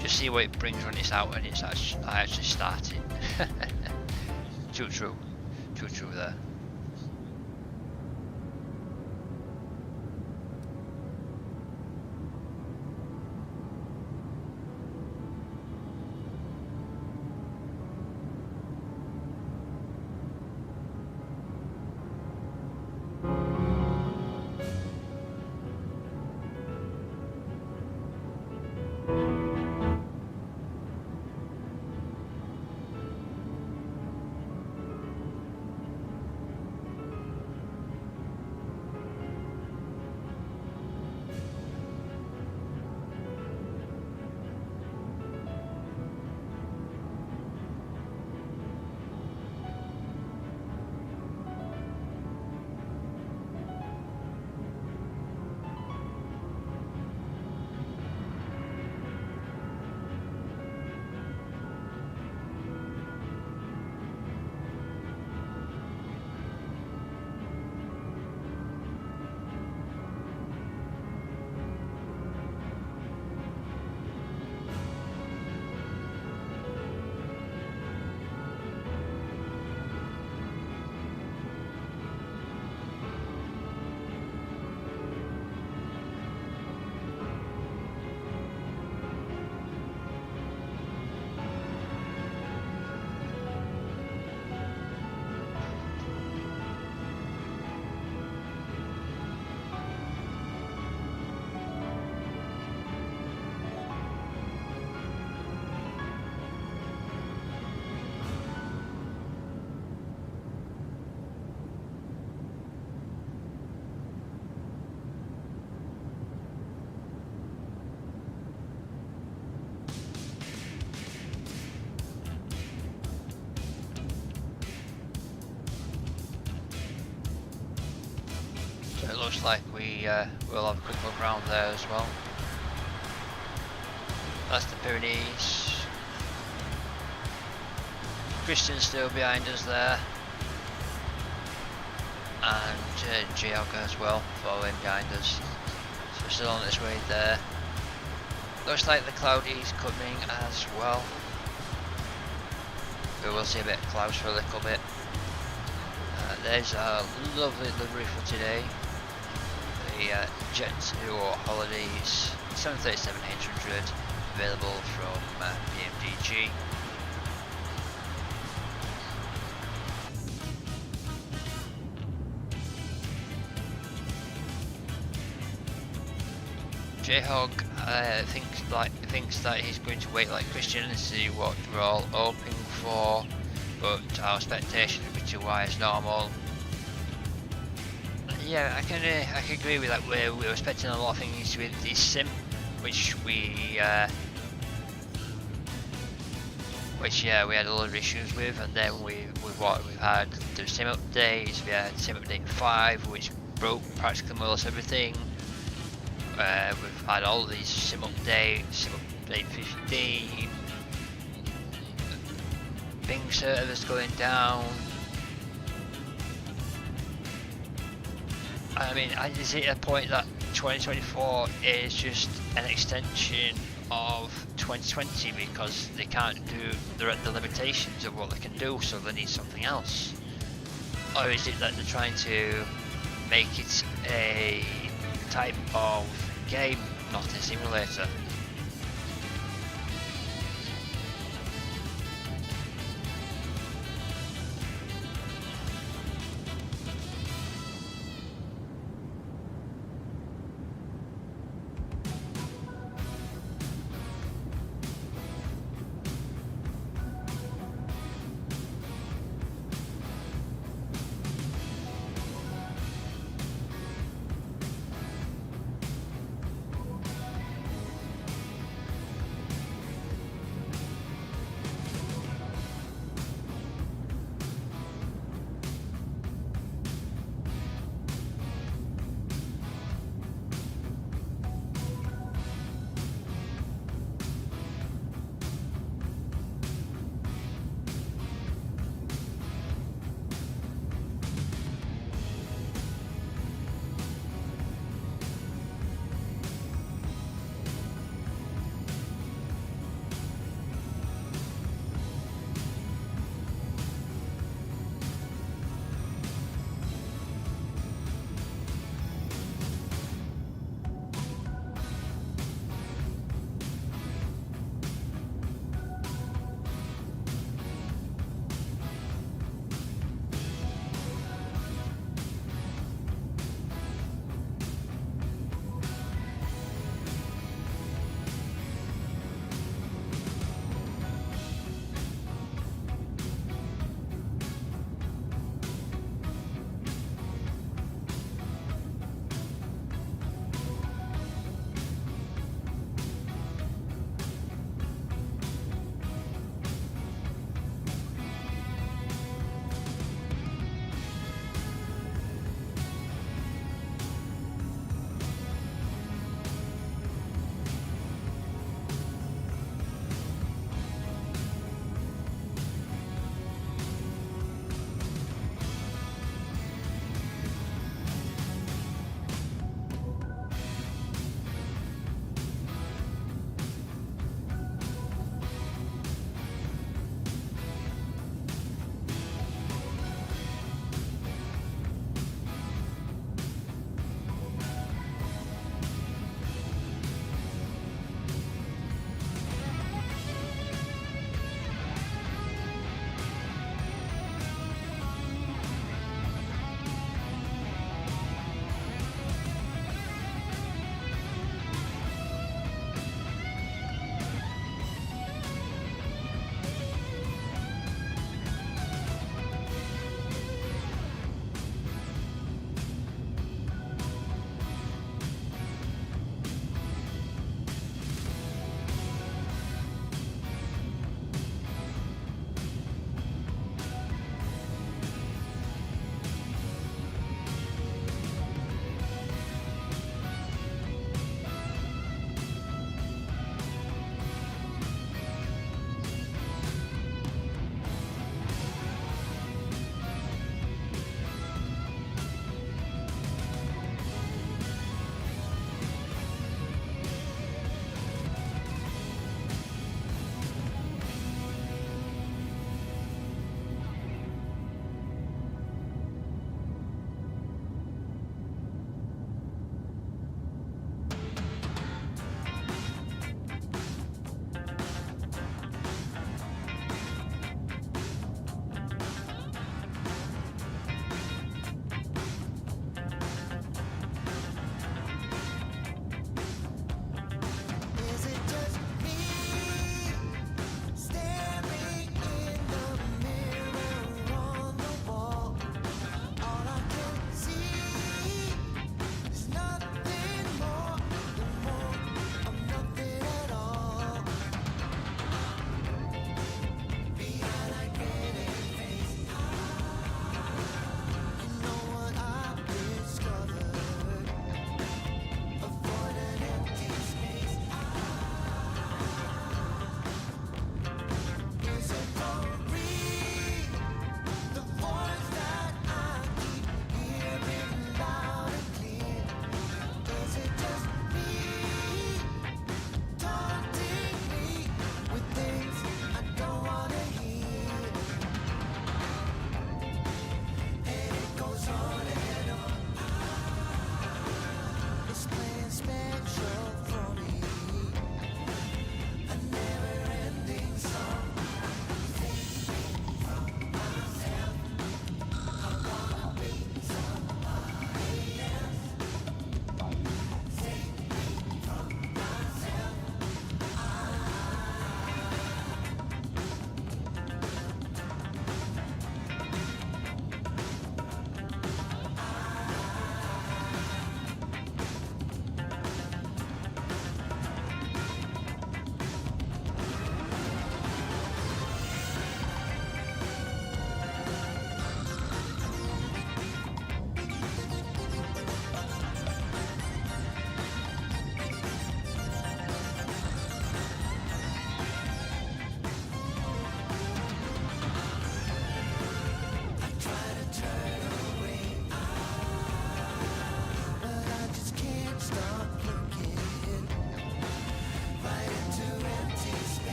just see what it brings when it's out and it's actually starting. Too true there. It looks like we will have a quick look around there as well. That's the Pyrenees. Christian's still behind us there, and Gielka as well, following behind us. So we're still on its way there. Looks like the cloud is coming as well. We will see a bit of clouds for a little bit. There's a lovely livery for today. The Jet 2 Holidays 737-800 available from PMDG. J-Hog thinks that he's going to wait like Christian and see what we're all hoping for, but our expectations would be too high as normal. Yeah, I can agree with that. We were expecting a lot of things with the sim, which we had a lot of issues with, and then we've had the sim updates. We had sim update 5, which broke practically more or less everything. We've had all these sim updates, sim update 15, Bing servers going down. I mean, is it a point that 2024 is just an extension of 2020 because they can't do, they're at the limitations of what they can do, so they need something else? Or is it that they're trying to make it a type of game, not a simulator?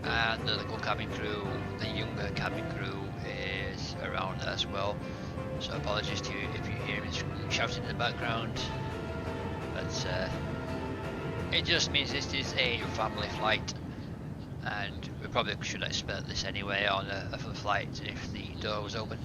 and the local cabin crew, the younger cabin crew is around as well. So apologies to you if you hear me shouting in the background. But it just means this is a family flight, and we probably should expect this anyway on a flight if the door was open.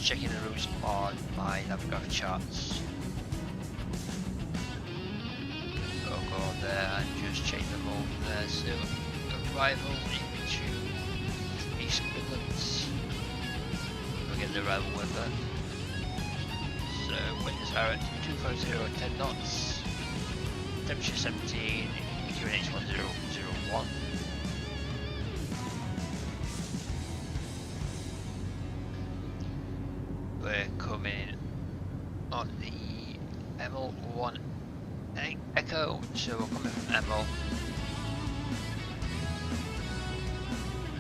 checking the routes on my Navigraph charts. I'll go on there and just change them over there. So arrival into East Midlands. We'll get the arrival weather. So winds are at 250 10 knots. Temperature 17. QNH 1001. We're coming on the ML1 Echo, so we're coming from ML.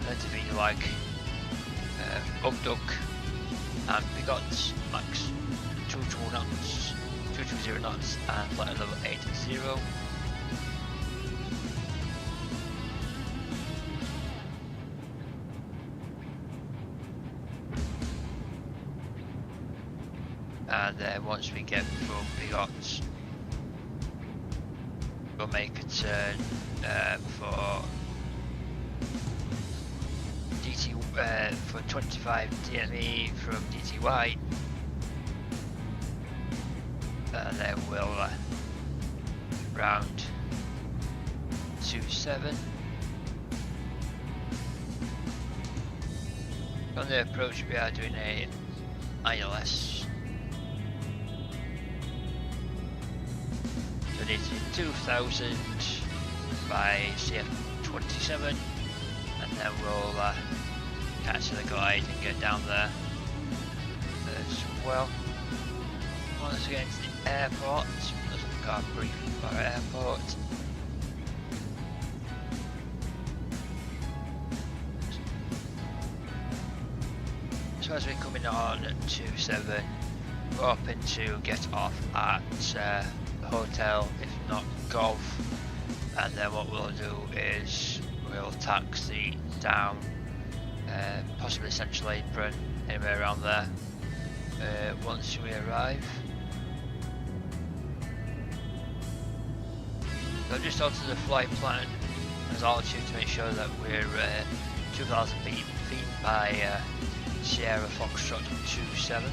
Meant to be like Upduck and Bigots, max 220 knots, 220 knots, and flight level 80. And then once we get from Bigots, we'll make a turn for DT for 25 DME from DTY, and then we'll round 27. On the approach, we are doing a ILS. So it's 2000 by CF27, and then we'll catch the glide and get down there as well. Once we get into the airport, let's look at a brief for our airport. So as we're coming on 27, we're hoping to get off at hotel, if not golf, and then what we'll do is we'll taxi down, possibly Central Apron, anywhere around there. Once we arrive, so just onto the flight plan as altitude to make sure that we're 2,000 feet by Sierra Foxtrot 27.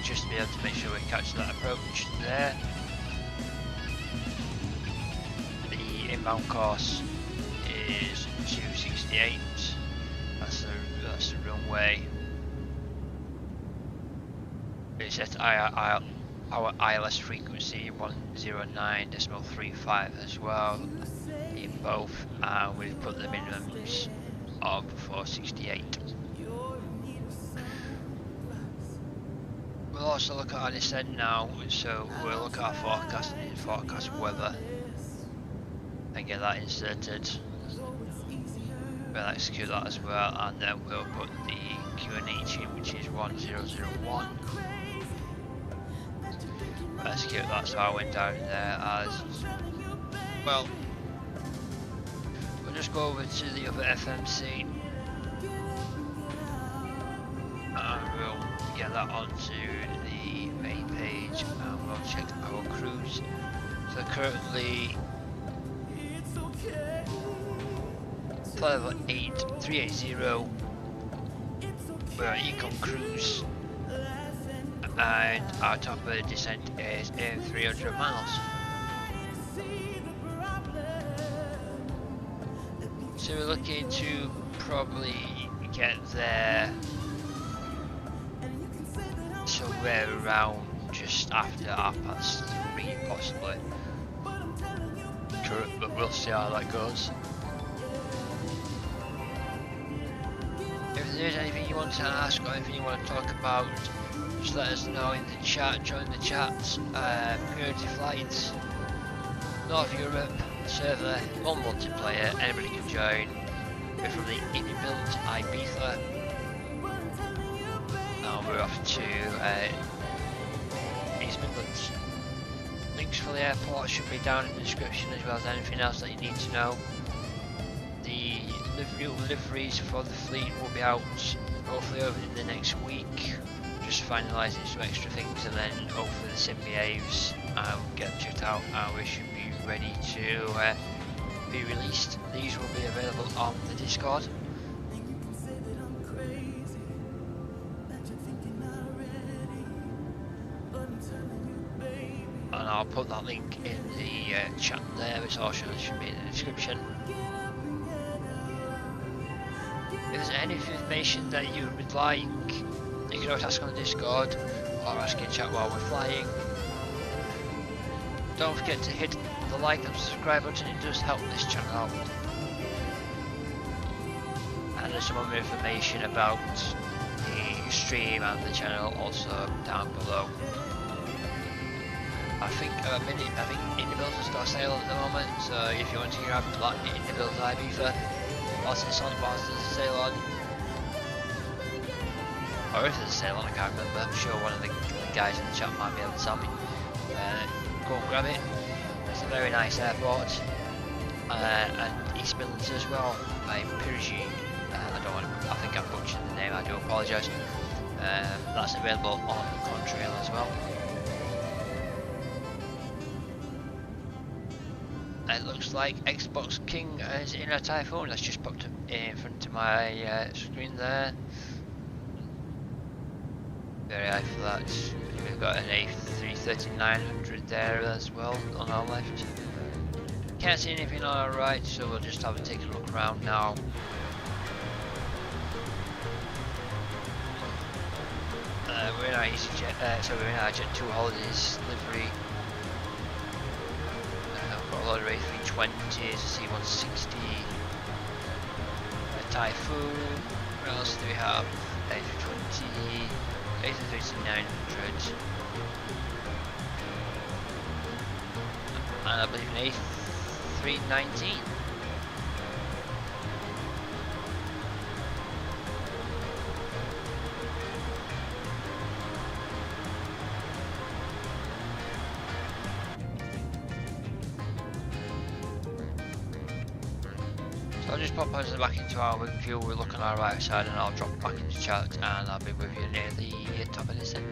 Just to be able to make sure we catch that approach there. The inbound course is 268. That's the runway. It's set our ILS frequency 109.35 as well in both, and we've put the minimums of 468. We'll also look at our descent now, so we'll look at our forecast weather and get that inserted. We'll execute that as well, and then we'll put the QNH in, which is 1001. We'll execute that, so I went down there as well. We'll just go over to the other FMC and we'll get that onto the main page, and we'll check our cruise. So currently flight level 380, we're at Econ Cruise, and our top of the descent is 300 miles. So we're looking to probably get there somewhere around just after 3:30 possibly, but we'll see how that goes. If there's anything you want to ask or anything you want to talk about, just let us know in the chat. Join the chat. Priority flights, North Europe server, all multiplayer, anybody can join. We're from the Inibuilds Ibiza. Now we're off to East Midlands. Links for the airport should be down in the description, as well as anything else that you need to know. The new liveries for the fleet will be out hopefully over the next week. Just finalising some extra things, and then hopefully the sim behaves and get them checked out, and we should be ready to be released. These will be available on the Discord. I'll put that link in the chat there, which also should be in the description. If there's any information that you would like, you can always ask on the Discord or ask in chat while we're flying. Don't forget to hit the like and subscribe button, it does help this channel out. And there's some other information about the stream and the channel also down below. I think Inibuilds has got a sale at the moment, so if you want to grab like Inibuilds Ibiza whilst there's a sale on, or if there's a sale on, I can't remember. I'm sure one of the guys in the chat might be able to tell me. Go and grab it. It's a very nice airport, and East Midlands as well by Pyreegue. I think I butchered the name, I do apologise. That's available on Contrail as well. It looks like Xbox King is in a Typhoon. That's just popped in front of my screen there. Very high for that. We've got an A330-900 there as well on our left. Can't see anything on our right, so we'll just have to take a look around now. We're in our EasyJet, so we're in our Jet 2 Holidays livery. We've got a lot of A320s, C160, a Typhoon. What else do we have? A320, A330-900, and I believe an A319. I'll just pop us back into our view, we'll look on our right side and I'll drop back into chat and I'll be with you near the top of this end.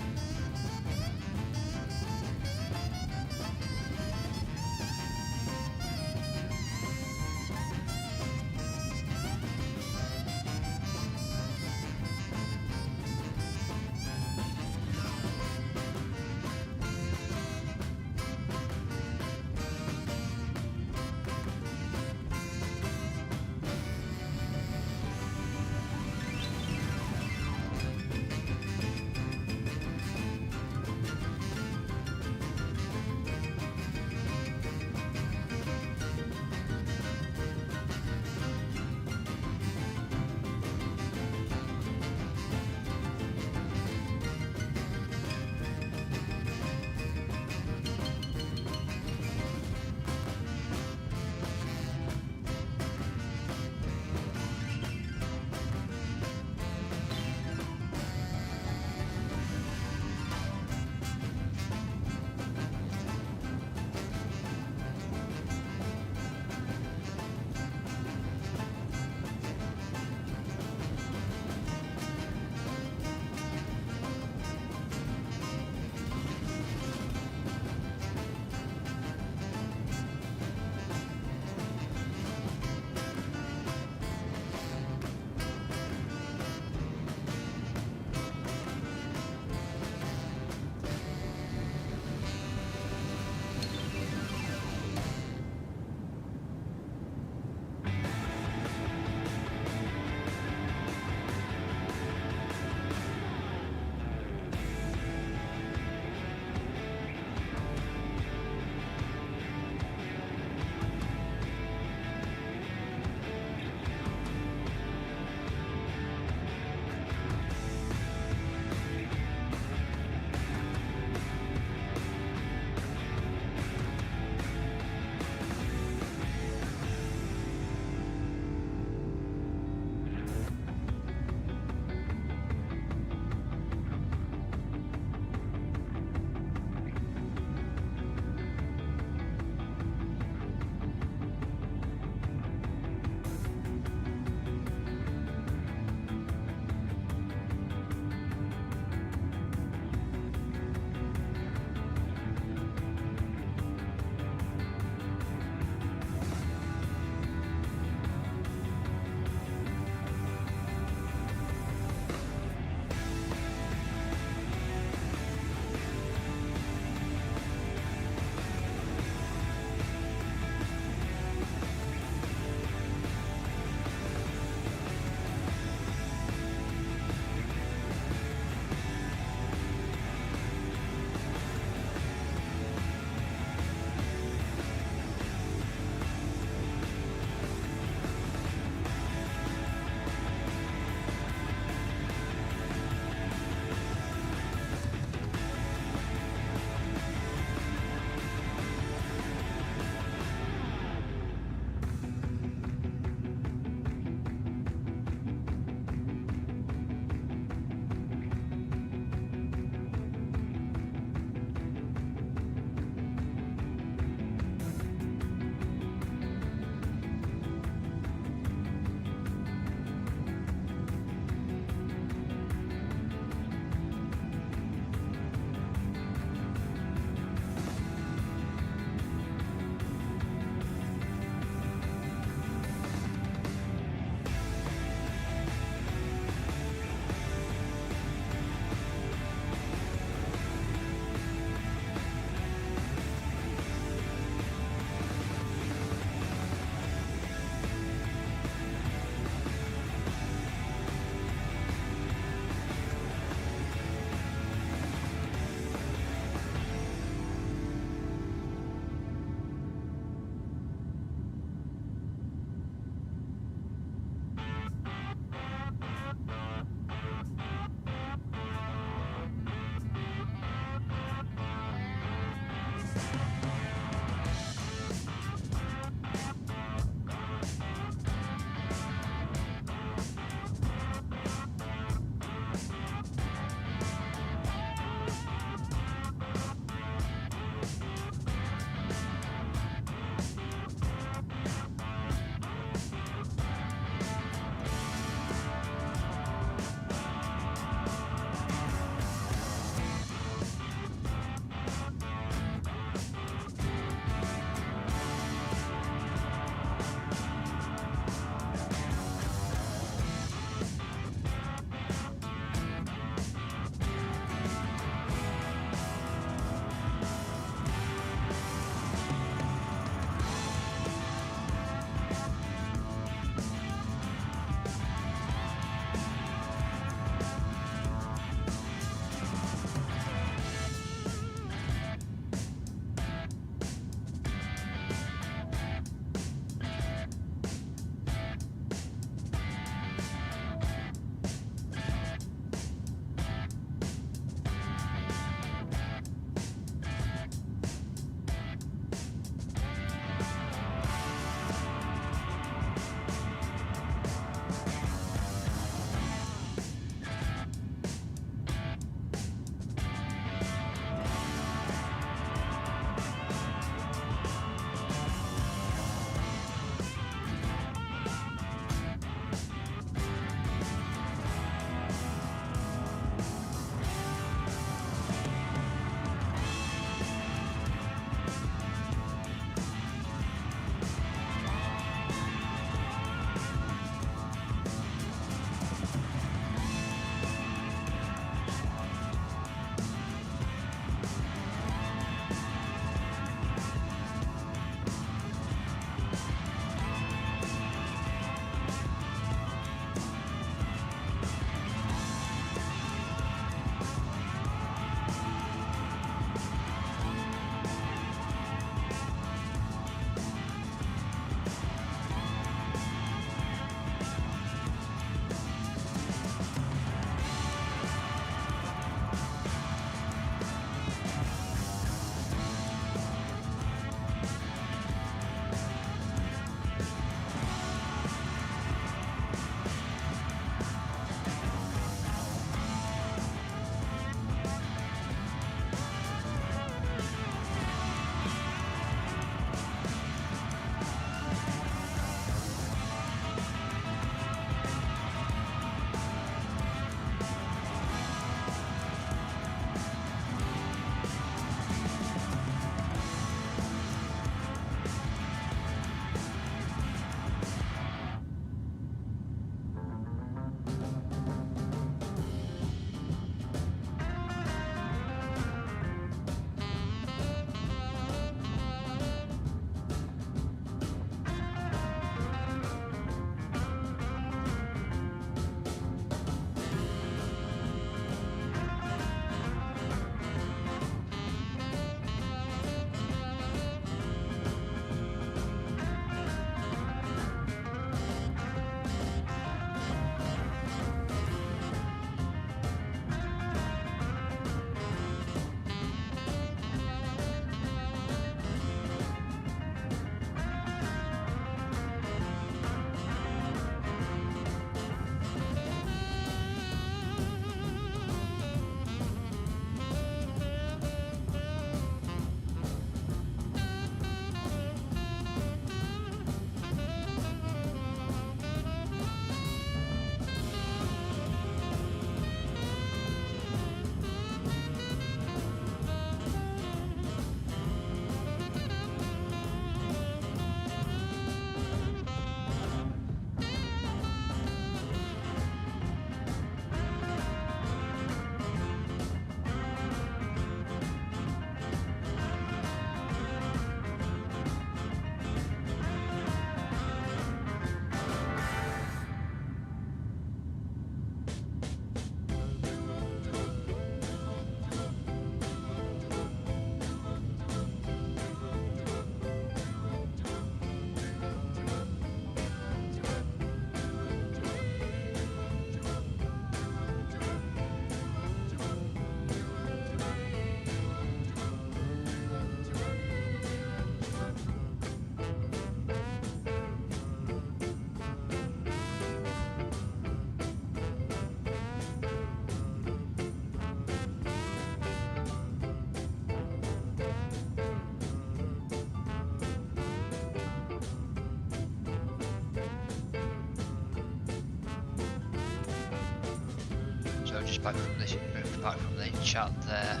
just back from the chat there.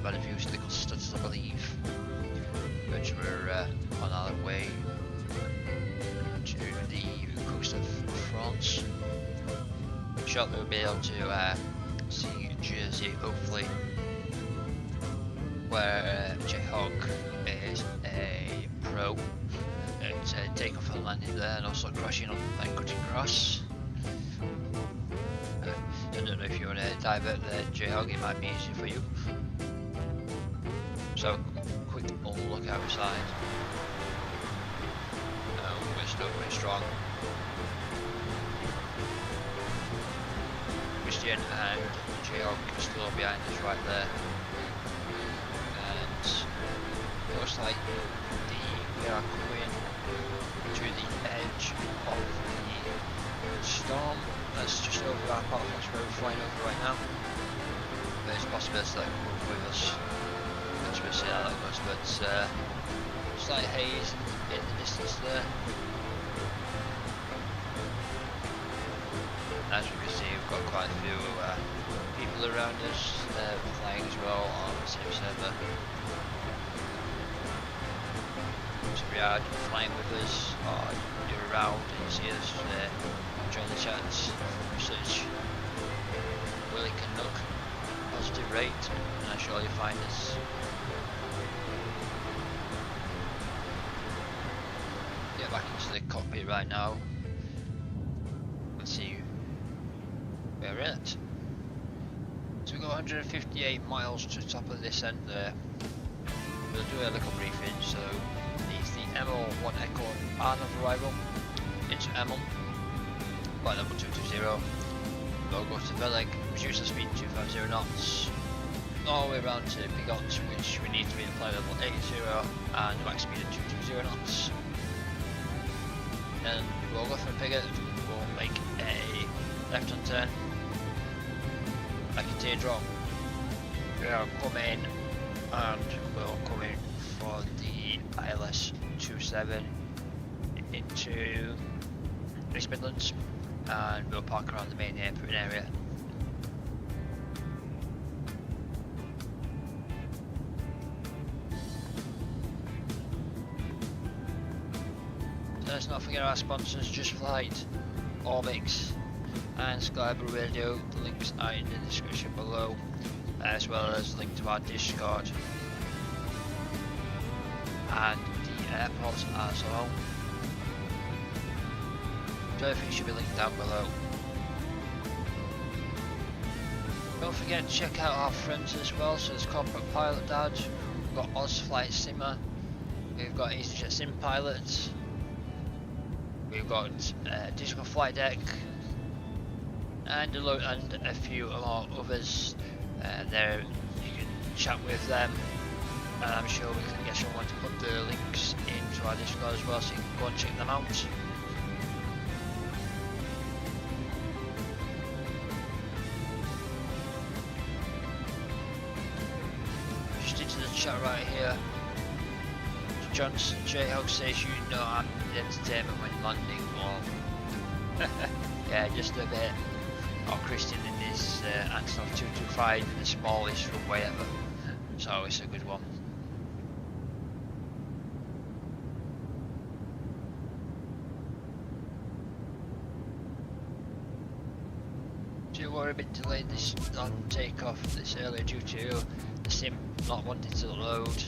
We had a few little stutters, I believe, which were on our way to the coast of France. Shortly we'll be able to see Jersey, hopefully, where Jayhawk is a pro at takeoff and landing there, and also crashing on and cutting across. I don't know if you want to divert the Jayhawk, it might be easier for you. So, quick look outside. We're still going strong. Christian and Jayhawk still behind us right there. And it looks like we are coming to the edge of the storm. That's just over our path, that's where we're flying over right now. There's a possibility that it will move with us. We'll see how that goes, but slight haze in the distance there. As you can see, we've got quite a few people around us flying as well on the same server. So if you are flying with us or you're around and you see us, join the chats, search Willy Canuck, positive rate, and I'm sure you'll find us. Get back into the cockpit right now and see where we're at. So we got 158 miles to the top of this end there. We'll do a little briefing. So it's the ML1 Echo on arrival into ML by number 220. We'll go to Vueling, reduce the speed to 250 knots, all the way around to Bigot, which we need to be at flight level 80 and max speed at 220 knots. And we'll go from Pigot, we'll make a left hand turn, like a teardrop. We are coming and we'll come in for the ILS 27 into East Midlands, and we'll park around the main airport area. So let's not forget our sponsors, Just Flight, Orbix and Skyber Radio. The links are in the description below, as well as a link to our Discord and the airport as well. So everything should be linked down below. Don't forget to check out our friends as well. So there's Corporate Pilot Dad, we've got Oz Flight Simmer, we've got EasyJet Sim Pilot, we've got Digital Flight Deck, and a few more others. There you can chat with them, and I'm sure we can get someone to put the links into our Discord as well, so you can go and check them out. Just into the chat right here. Johnson Jayhawk says, you know I'm the entertainment when landing. Well, yeah, just a bit. Or Christian in his Antonov 225 in the smallest runway ever, so it's a good one. Do worry a bit delayed this on takeoff this earlier due to the sim not wanting to load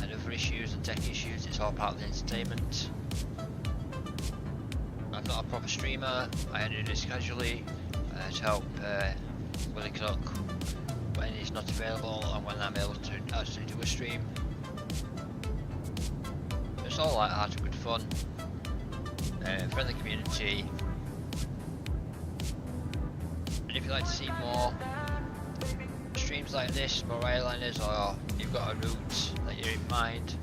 and other issues and tech issues. It's all part of the entertainment. I'm not a proper streamer, I only do this casually to help Willy Canuck when he's not available and when I'm able to actually do a stream. It's all light-hearted, good fun, friendly community. And if you'd like to see more streams like this, more airliners, or you've got a route that you're in mind,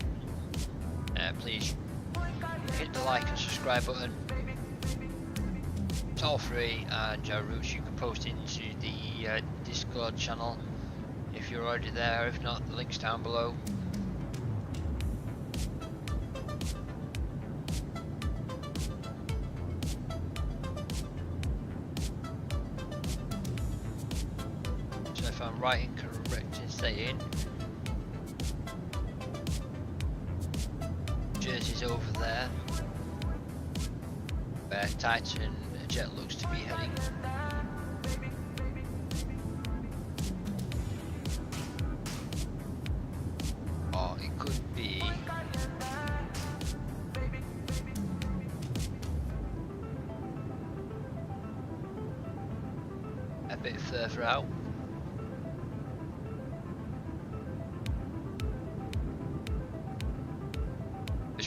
please hit the like and subscribe button. It's all free, and your routes you can post into the Discord channel if you're already there. If not, the link's down below. in. Jersey's over there, where Titan jet looks to be heading. Or it could be a bit further out.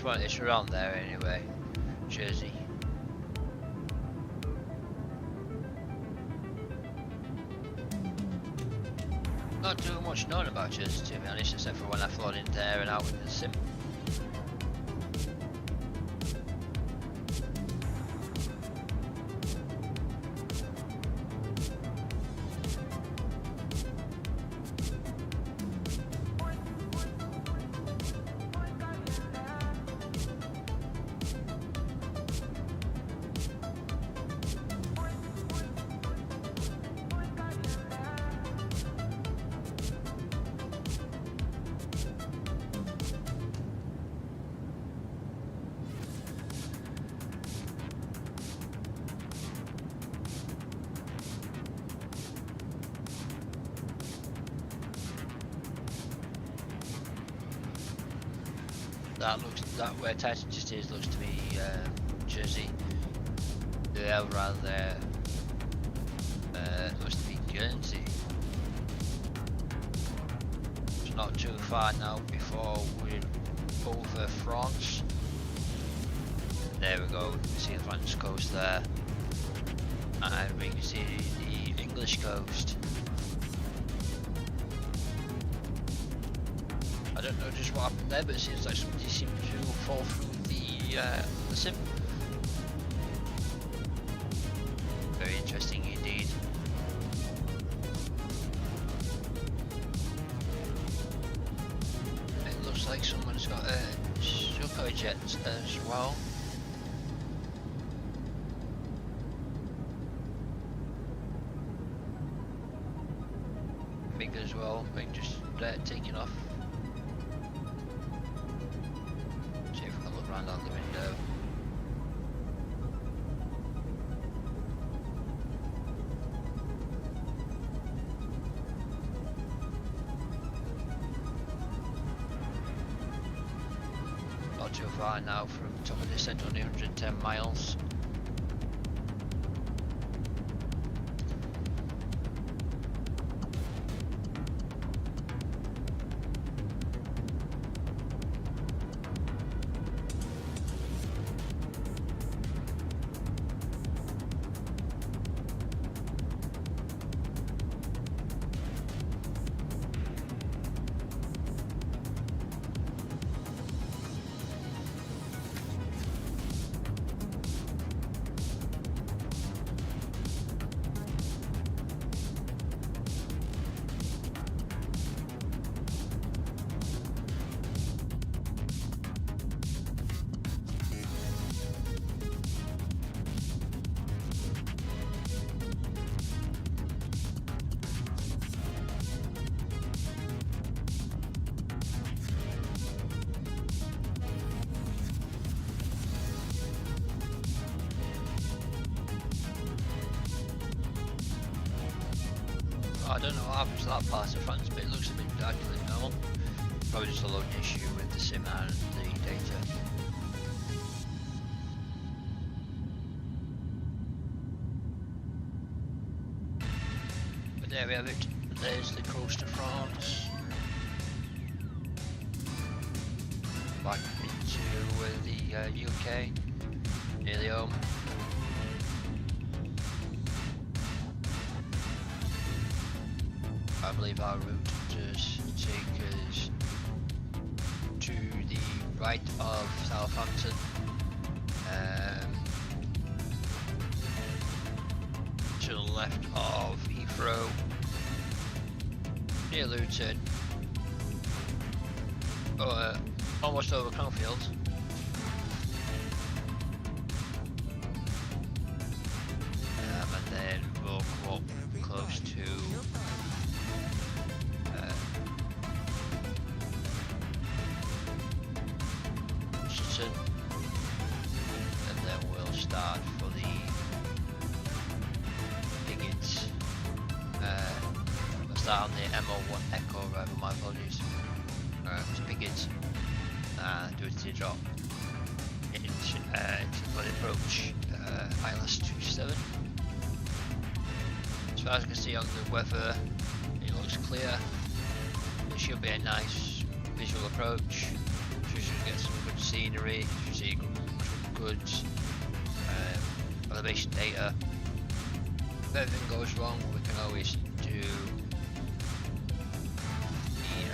Well, it's around there anyway, Jersey. Not doing much known about Jersey, to be honest, except for when I flown in there and out with the sim. That where Titan just is looks to be Jersey. The around there looks to be Guernsey. It's not too far now before we're over France. There we go, we can see the French coast there, and we can see the English coast. I don't know just what happened there, but it seems like somebody seemed to fall through the sim. Very interesting indeed. It looks like someone's got a Sukhoi as well. Big as well, big just taking off. Out the window. Not too far now from top of the descent, only 110 miles. I don't know what happens to that part of France, but it looks a bit darker than normal. Probably just a loading issue with the sim and the data. But there we have it. There's the coast of France. Back into the UK, nearly home. I believe our route does take us to the right of Southampton, to the left of Heathrow, near Luton, almost over Confield. And then we'll go up close to button, and then we'll start for the biggest. We'll start on the MO1 Echo, my apologies. It's biggest, do a teardrop into the approach, ILS 27. As far as I can see on the weather, it looks clear. It should be a nice visual approach. You should get some good scenery. You should see good elevation data. If everything goes wrong, we can always do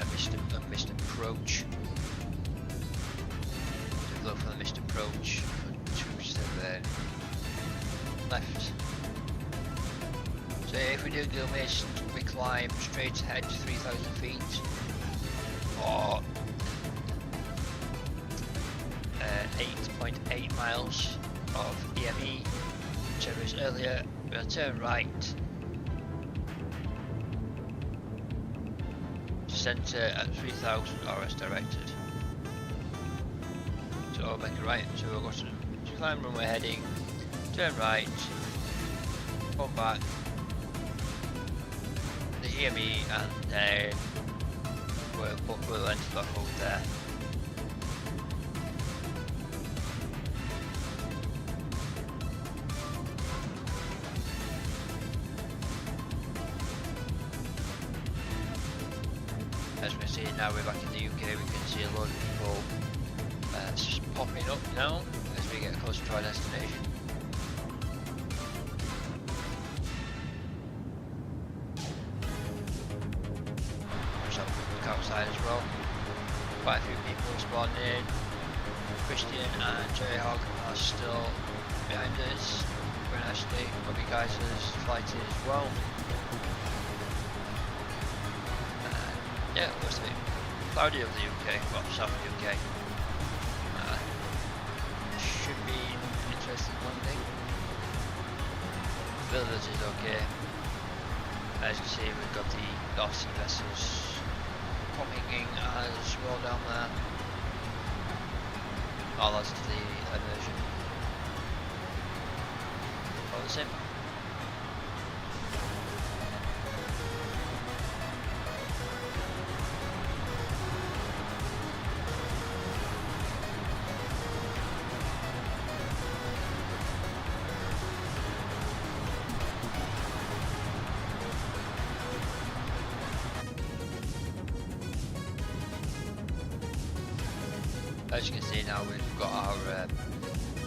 a missed approach. Look for the missed approach. 27 left. So if we do go missed, we climb straight ahead to 3,000 feet, or 8.8 miles of EME, whichever is earlier. We'll turn right to centre at 3,000 or as directed. So I'll make a right, so we'll go to climb runway heading, turn right, come back, the EME, and then we'll enter the hold there. As we can see now, we're back in the UK. We can see a lot of people popping up now as we get closer to our destination. There's a look outside as well. Quite a few people spawned in. Christian and J-Hog are still behind us. Very nice day. Hope you guys' flight is as well. Yeah, it looks to be cloudy over the UK, well, south of the UK. Should be an interesting landing. Visibility is okay. As you can see, we've got the North Sea vessels coming in as well down there. All that's to the immersion. All the same. As you can see now, we've got our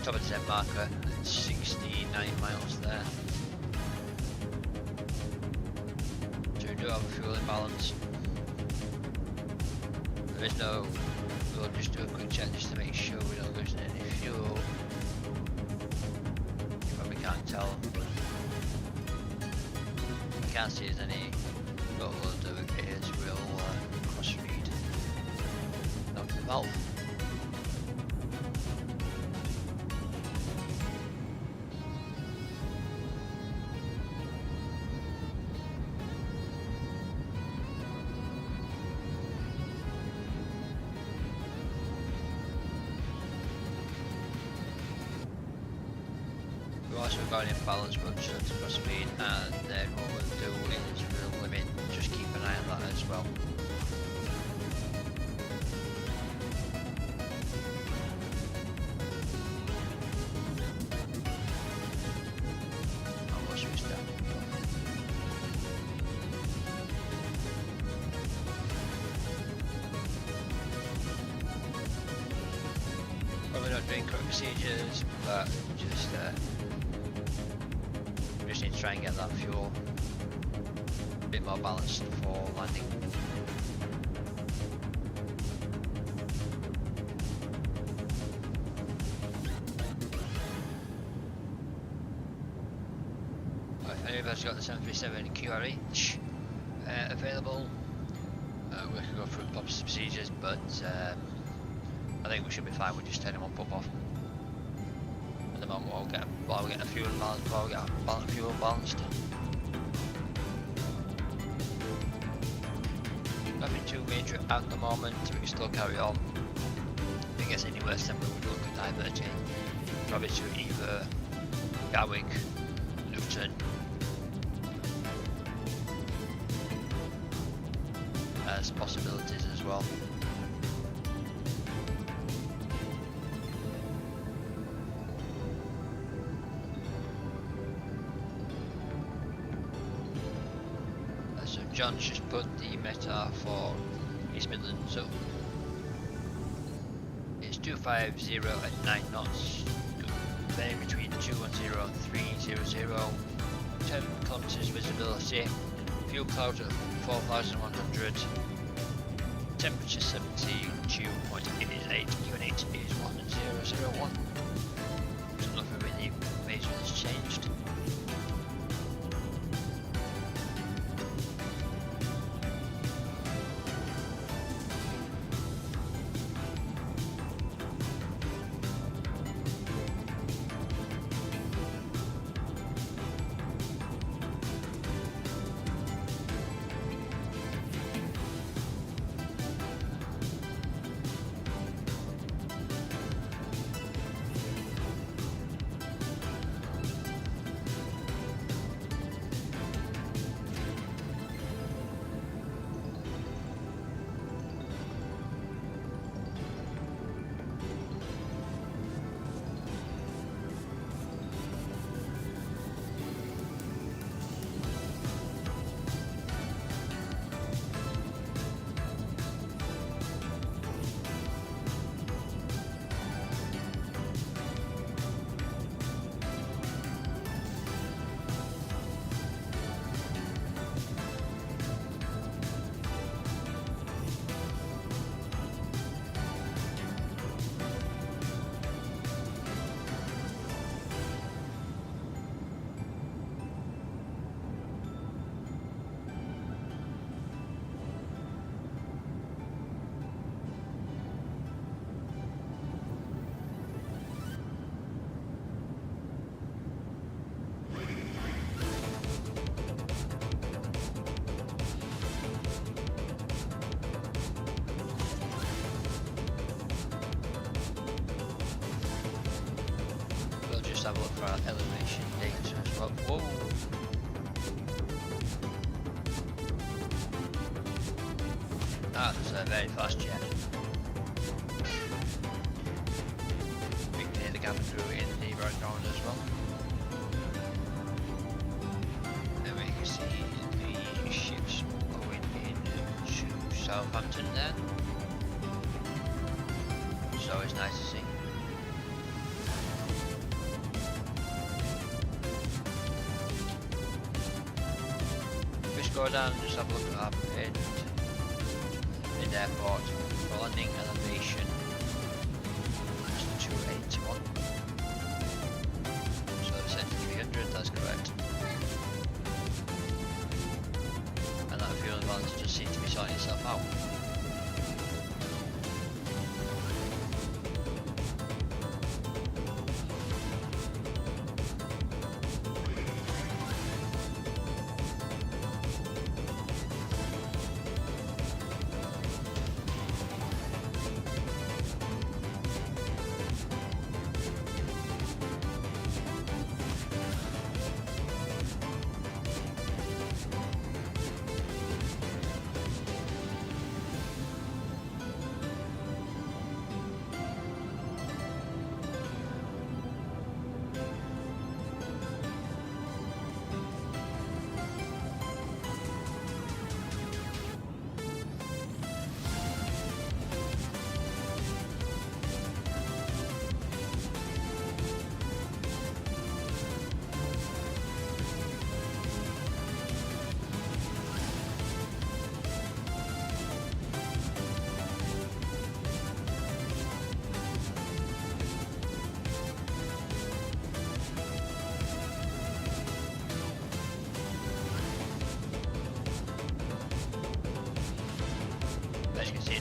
top of the 10 marker at 69 miles there. So we do have a fuel imbalance. There is no, we'll just do a quick check just to make sure we're not losing any fuel. You probably can't tell. I can't see there's any, but we'll do it as we'll cross feed. Knock the valve. We've got an imbalance, but just to cross speed, and then what we'll do is we'll limit, just keep an eye on that as well. And we'll switch down. Probably not doing correct procedures, but just need to try and get that fuel a bit more balanced for landing. Right, if anybody's got the 737 QRE available, we can go through lots of procedures, but I think we should be fine. We'll just turn them on, pop off. At the moment, while we get a fuel balance, while we get our fuel balanced. Nothing too major at the moment. We can still carry on. If we gets any worse, then we would look at diverting probably to either Gatwick, Luton, as possibilities as well. So John's just put the META for East Midlands up. It's 250 at 9 knots, varying between 210 and 300, 10 kilometers visibility, fuel cloud at 4,100, temperature 72.88, unit is 1001. So nothing really major has changed. Have a look for our elevation data as well. Whoa! That's a very fast jet. We can hear the cabin crew in the background as well. And we can see the ships going into Southampton there. So it's nice to see. Go down and just have a look at our mid airport for landing elevation. That's 281. So they said 300, that's correct. And that fuel balance just seems to be sorting itself out.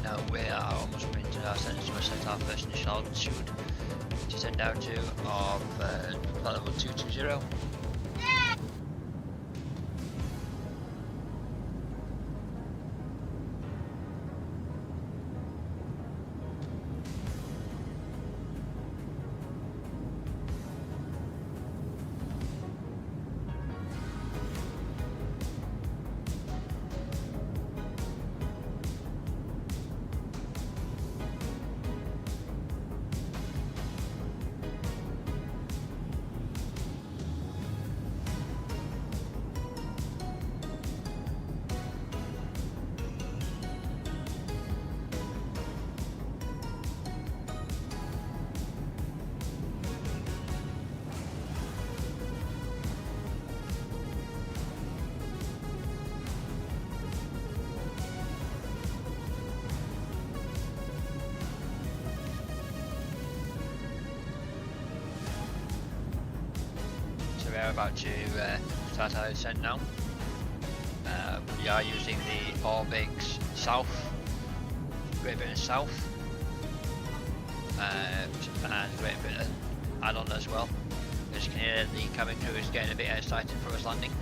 Now we are almost been to our centre to set our first initial altitude to send down to of level 220. about to start our descent now. We are using the Orbix South, Great Britain South, and Great Britain add-on as well. As you can hear, the cabin crew is getting a bit excited for us landing.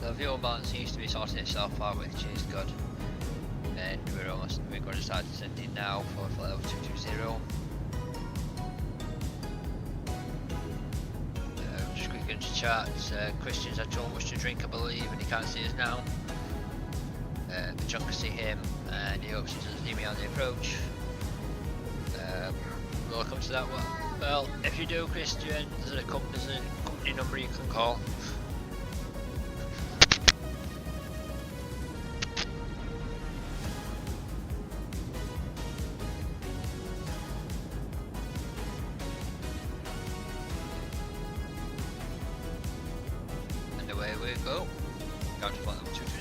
The fuel balance seems to be sorting itself out, which is good. And we're going to start descending now for flight level 220. Just quick into chat. Christian's had too much to drink, I believe, and he can't see us now. John can see him, and he hopes he doesn't see me on the approach. We'll come to that one. Well, if you do, Christian, there's a company number you can call. And away we go. Down to flight level 220.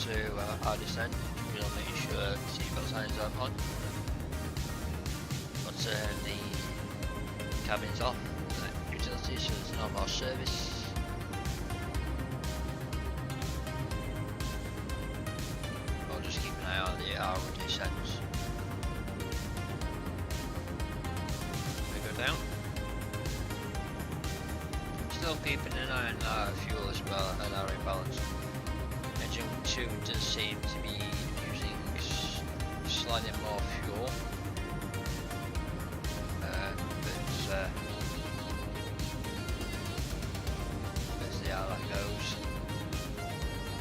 To our descent, we'll make sure seatbelt signs are on. We'll turn the cabins off, utilities, so there's no more service. We'll just keep an eye on our descents. We go down. Still keeping an eye on our fuel as well and our imbalance. Engine 2 does seem to be using slightly more fuel, but let's see how that goes.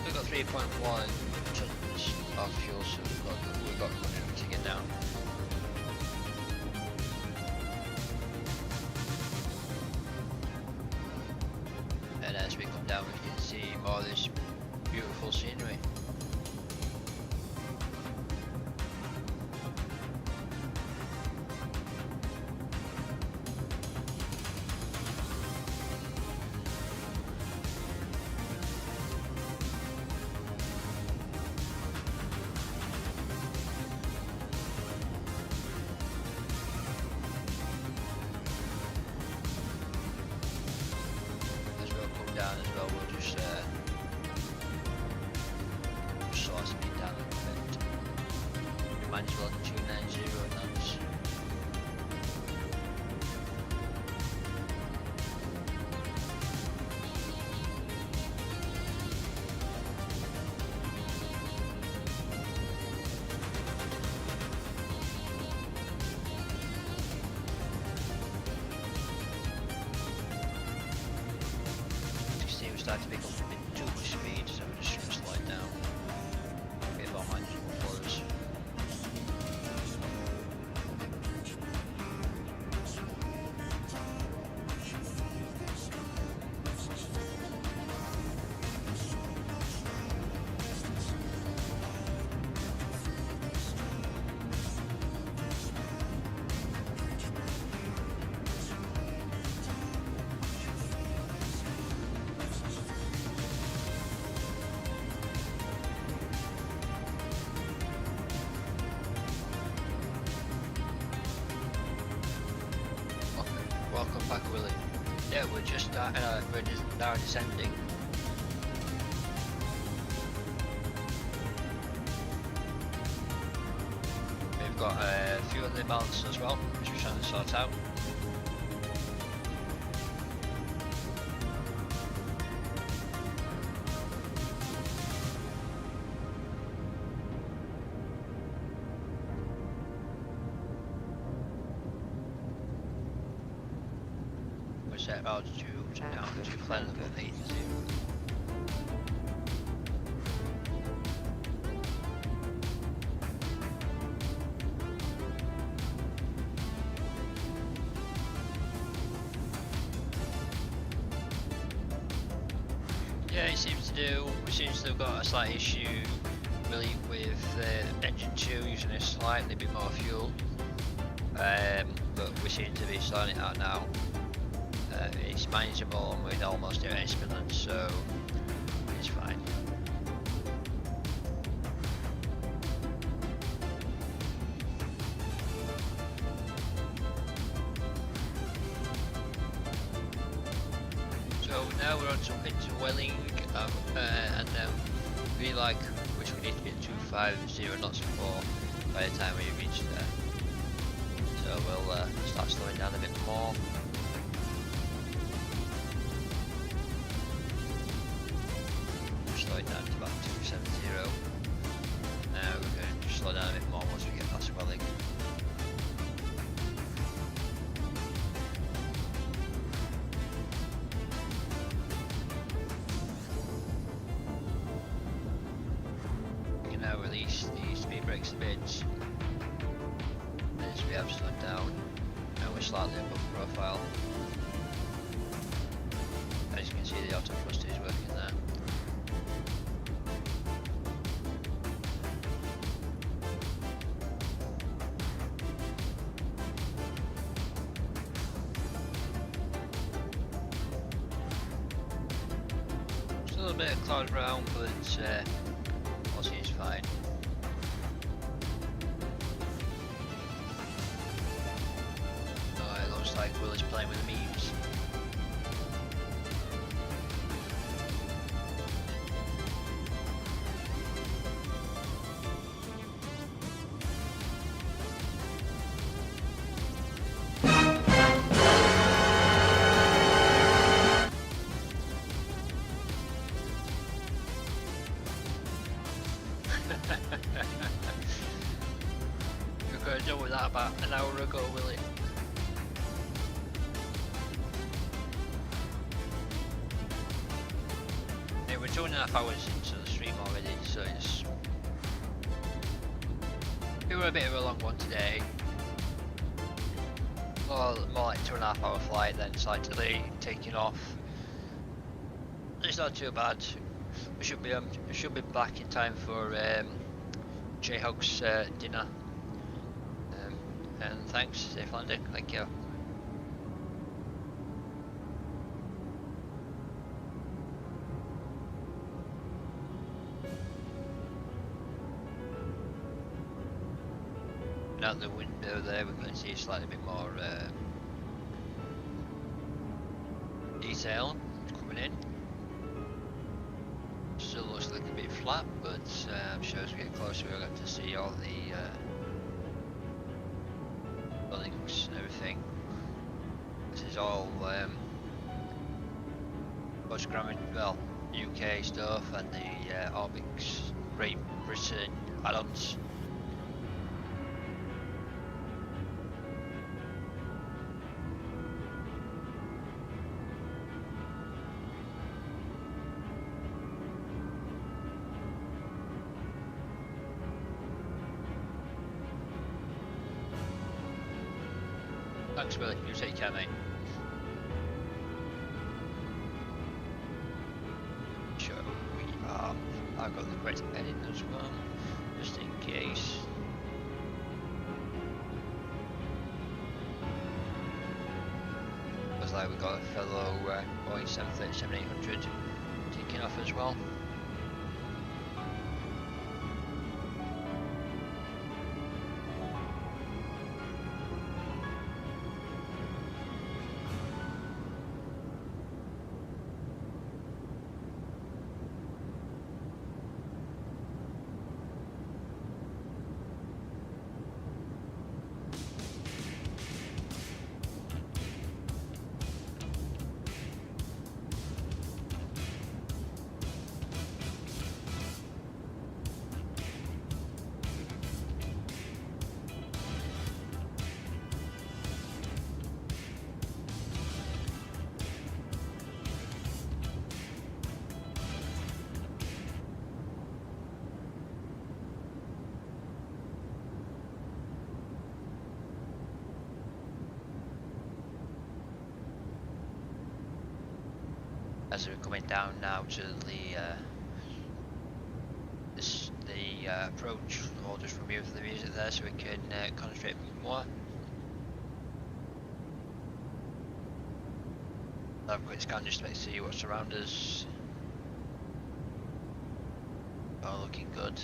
We've got 3.1 tons of fuel, so we've got good to get down. And as we come down, we can see more of this beautiful scenery. As we'll come down as well, we'll just slow speed down a little bit. Might as well 290 knots. We start to pick up a bit too much speed, so we're just going to slide down. A bit more manageable for us. Welcome back, Willy. Yeah, we're just starting, we're just now descending. fuel imbalance as well, which we're trying to sort out. We set about down to plan of what they need to do. Yeah, it seems to do. It seems to have got a slight issue really with engine 2 using a slightly bit more fuel, but we seem to be sorting it out now. It's manageable and we're almost there at East Midlands, so it's fine. So now we're on jumping to Vueling, and then we like, which we need to be at 250 knots before by the time we reach there. So we'll start slowing down a bit more. Slow it down to about 270. Now we're going to slow down a bit more once we get past Vueling. Now release the speed brakes a bit as we have slowed down. Now we're slightly above profile. As you can see, the auto thruster is working there. Still a bit of cloud around, but all seems fine. Oh, it looks like Willy's playing with the memes. You could have done with that about an hour ago, Willy. Hey, we're 2.5 hours into the stream already, so it's... We were a bit of a long one today. More like 2.5 hour flight, then slightly taking off. It's not too bad. We should be back in time for J-Hog's dinner. And thanks, safe landing, thank you. And out the window there, we're going to see a slightly bit more detail coming in. Still looks like a bit flat, but I'm sure as we get closer we're going to see all the buildings and everything. This is all post-Grammar, well, UK stuff and the Orbix Great Britain add-ons. Thanks, Willy. You take care, mate. Sure, we are. I've got the correct heading as well, just in case. Looks like we've got a fellow Boeing 737-800 taking off as well. as we're coming down now to the approach. I'll just remove the music there so we can concentrate more. Have a quick scan just to see what's around us. All looking good.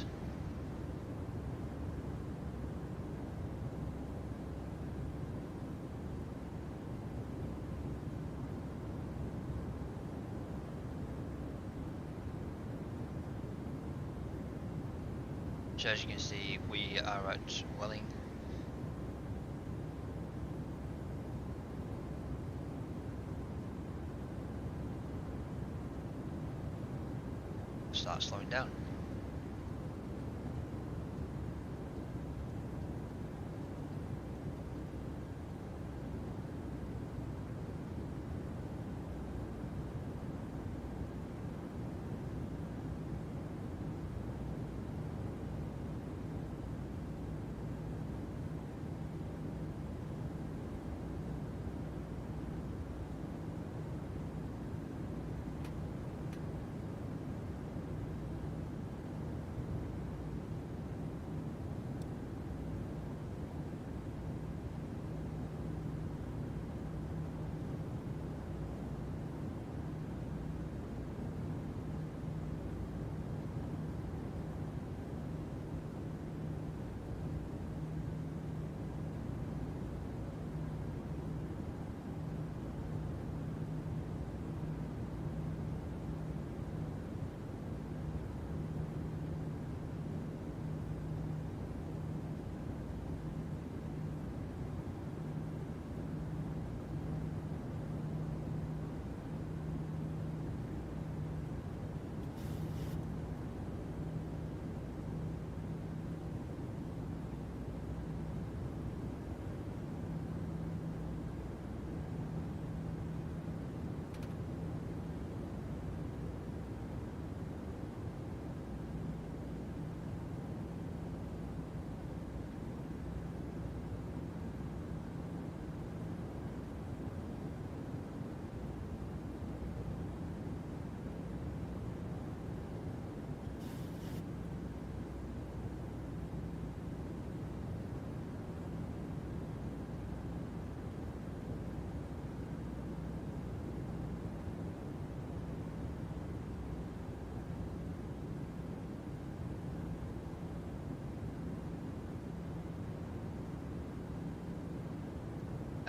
So as you can see, we are at Vueling. Start slowing down.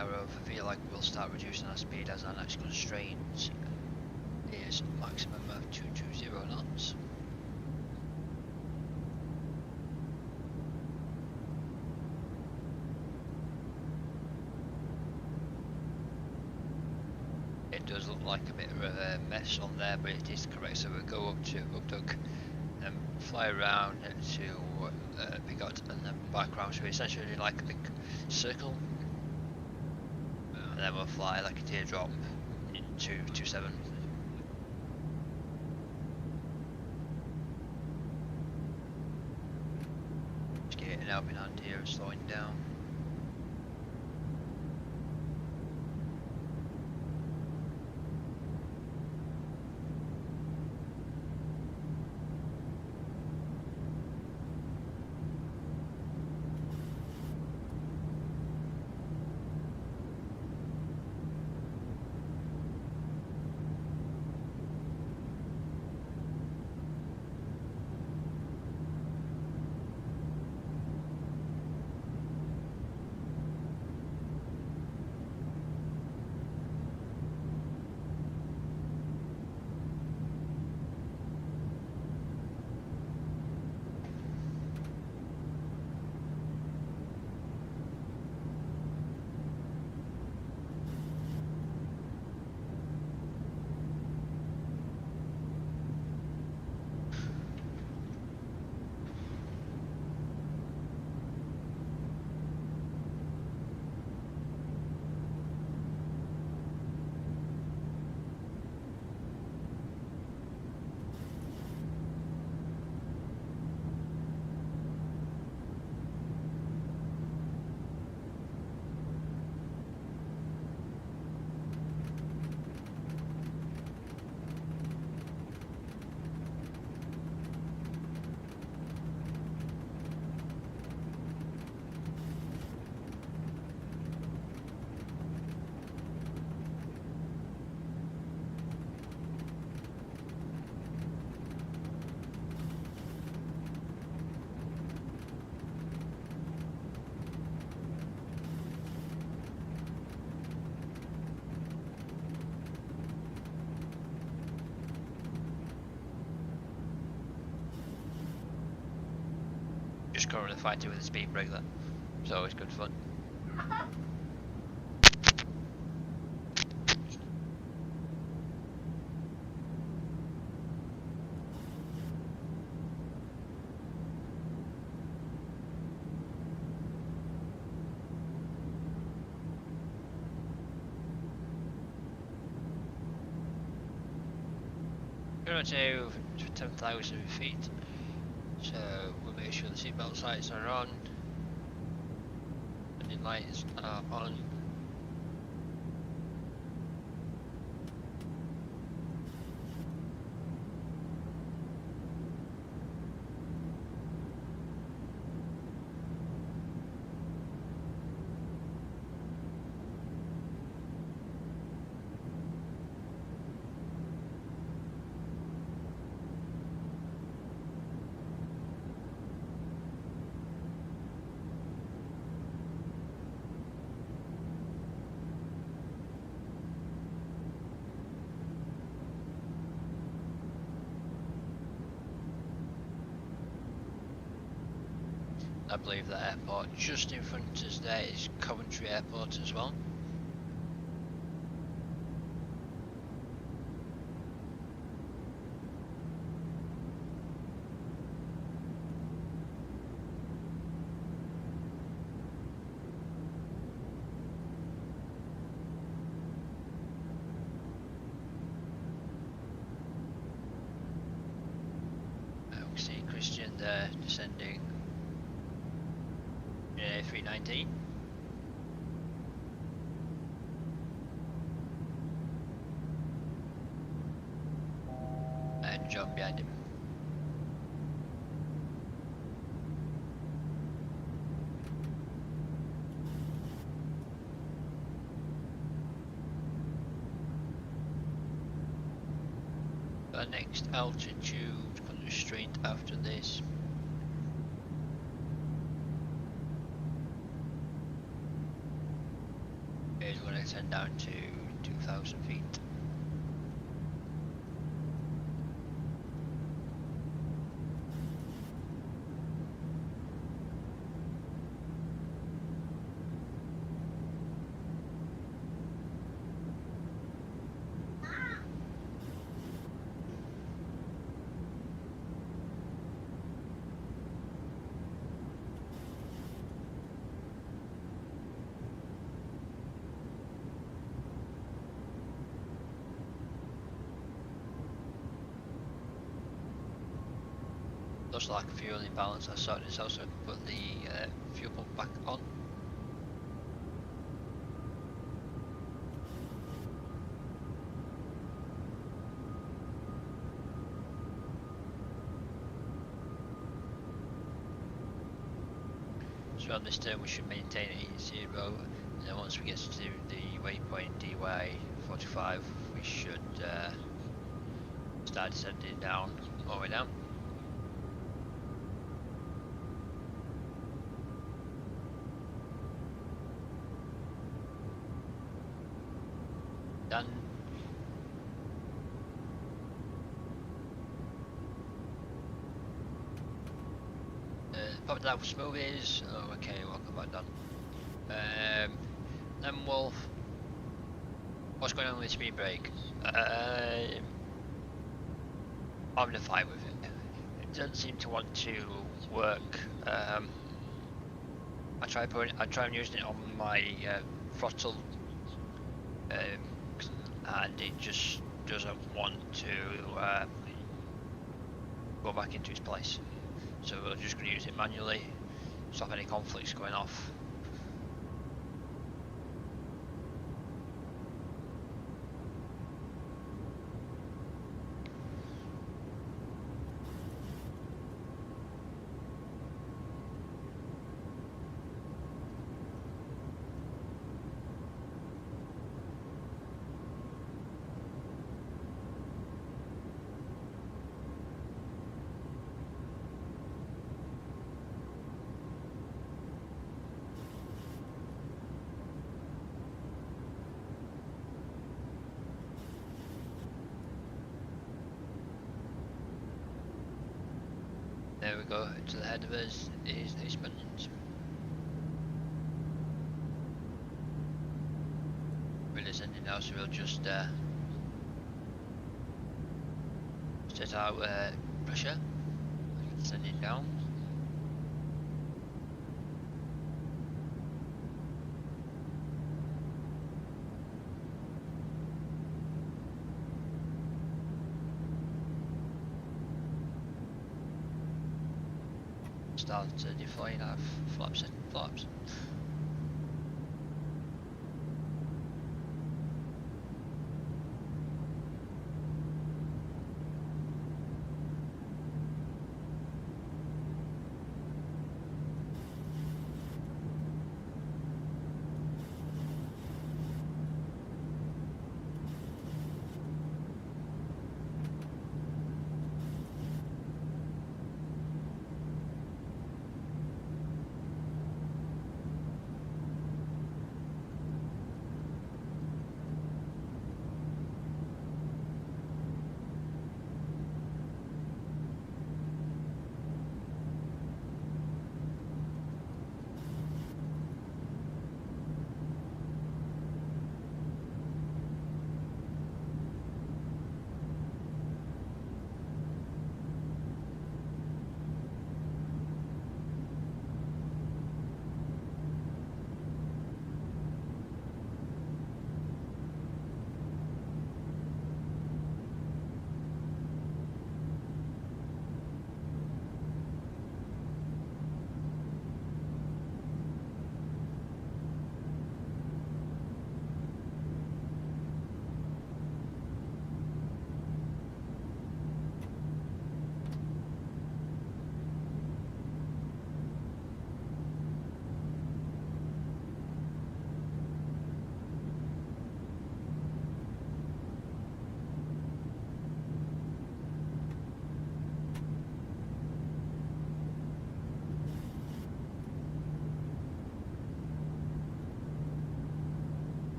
I feel like we'll start reducing our speed as our next constraint is maximum of 220 knots. It does look like a bit of a mess on there, but it is correct. So we'll go up to Ugdug and fly around to Bigot and then back around. So essentially like a big circle. And then we'll fly like a teardrop into 27. Just getting an helping hand here and slowing down. just currently fighting with a speed brake there. It's always good fun. Going to 10,000 feet, so we'll make sure the seatbelt sights are on, landing lights are on. I believe the airport just in front of us there is Coventry Airport as well. We see Christian there descending. 319. And John behind him. The next altitude comes straight after this. We're going to send down to 2,000 feet. Looks like a fuel imbalance. I sorted this out so I can put the fuel pump back on. So on this turn we should maintain it at 0, and then once we get to the waypoint DY45 we should start descending down, all the way down. Done. Pop down for smoothies. Oh, okay, welcome back, done. Then Wolf. What's going on with the speed brake? I'm having a fight with it. It doesn't seem to want to work. I try using it on my throttle. And it just doesn't want to go back into its place. So we're just going to use it manually, stop any conflicts going off. we go. To the head of us is the East Midlands. Willy's ending now, so we'll just set our pressure, send it down. Start deploying our flaps.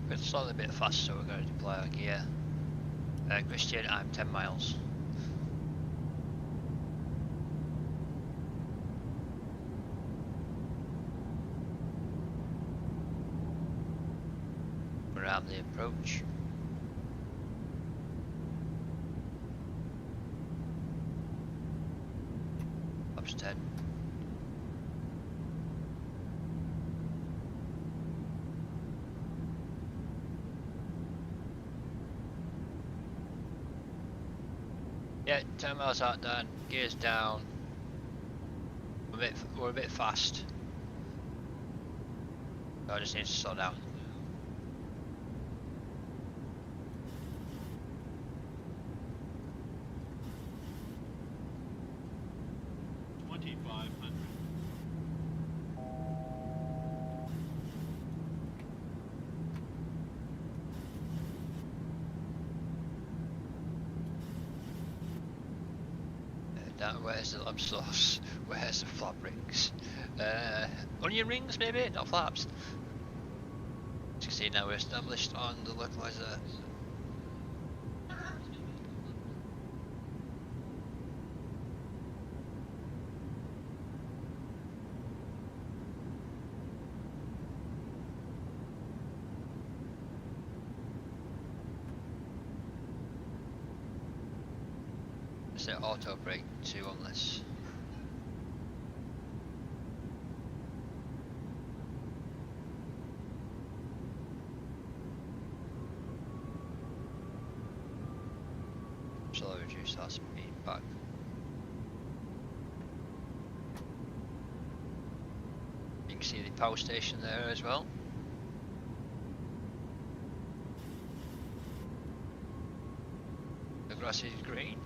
We're slightly a bit fast, so we're going to deploy our gear. Christian, I'm 10 miles. Around the approach. Flaps 10. Yeah, 10 miles out done, gears down. We're a bit fast. So I just need to slow down. Where's the lamp sauce? Where's the flap rings? Onion rings maybe? Not flaps. As you can see now we're established on the localizer. Set auto brake 2 on this. So I'll reduce our speed back. You can see the power station there as well. The grass is green.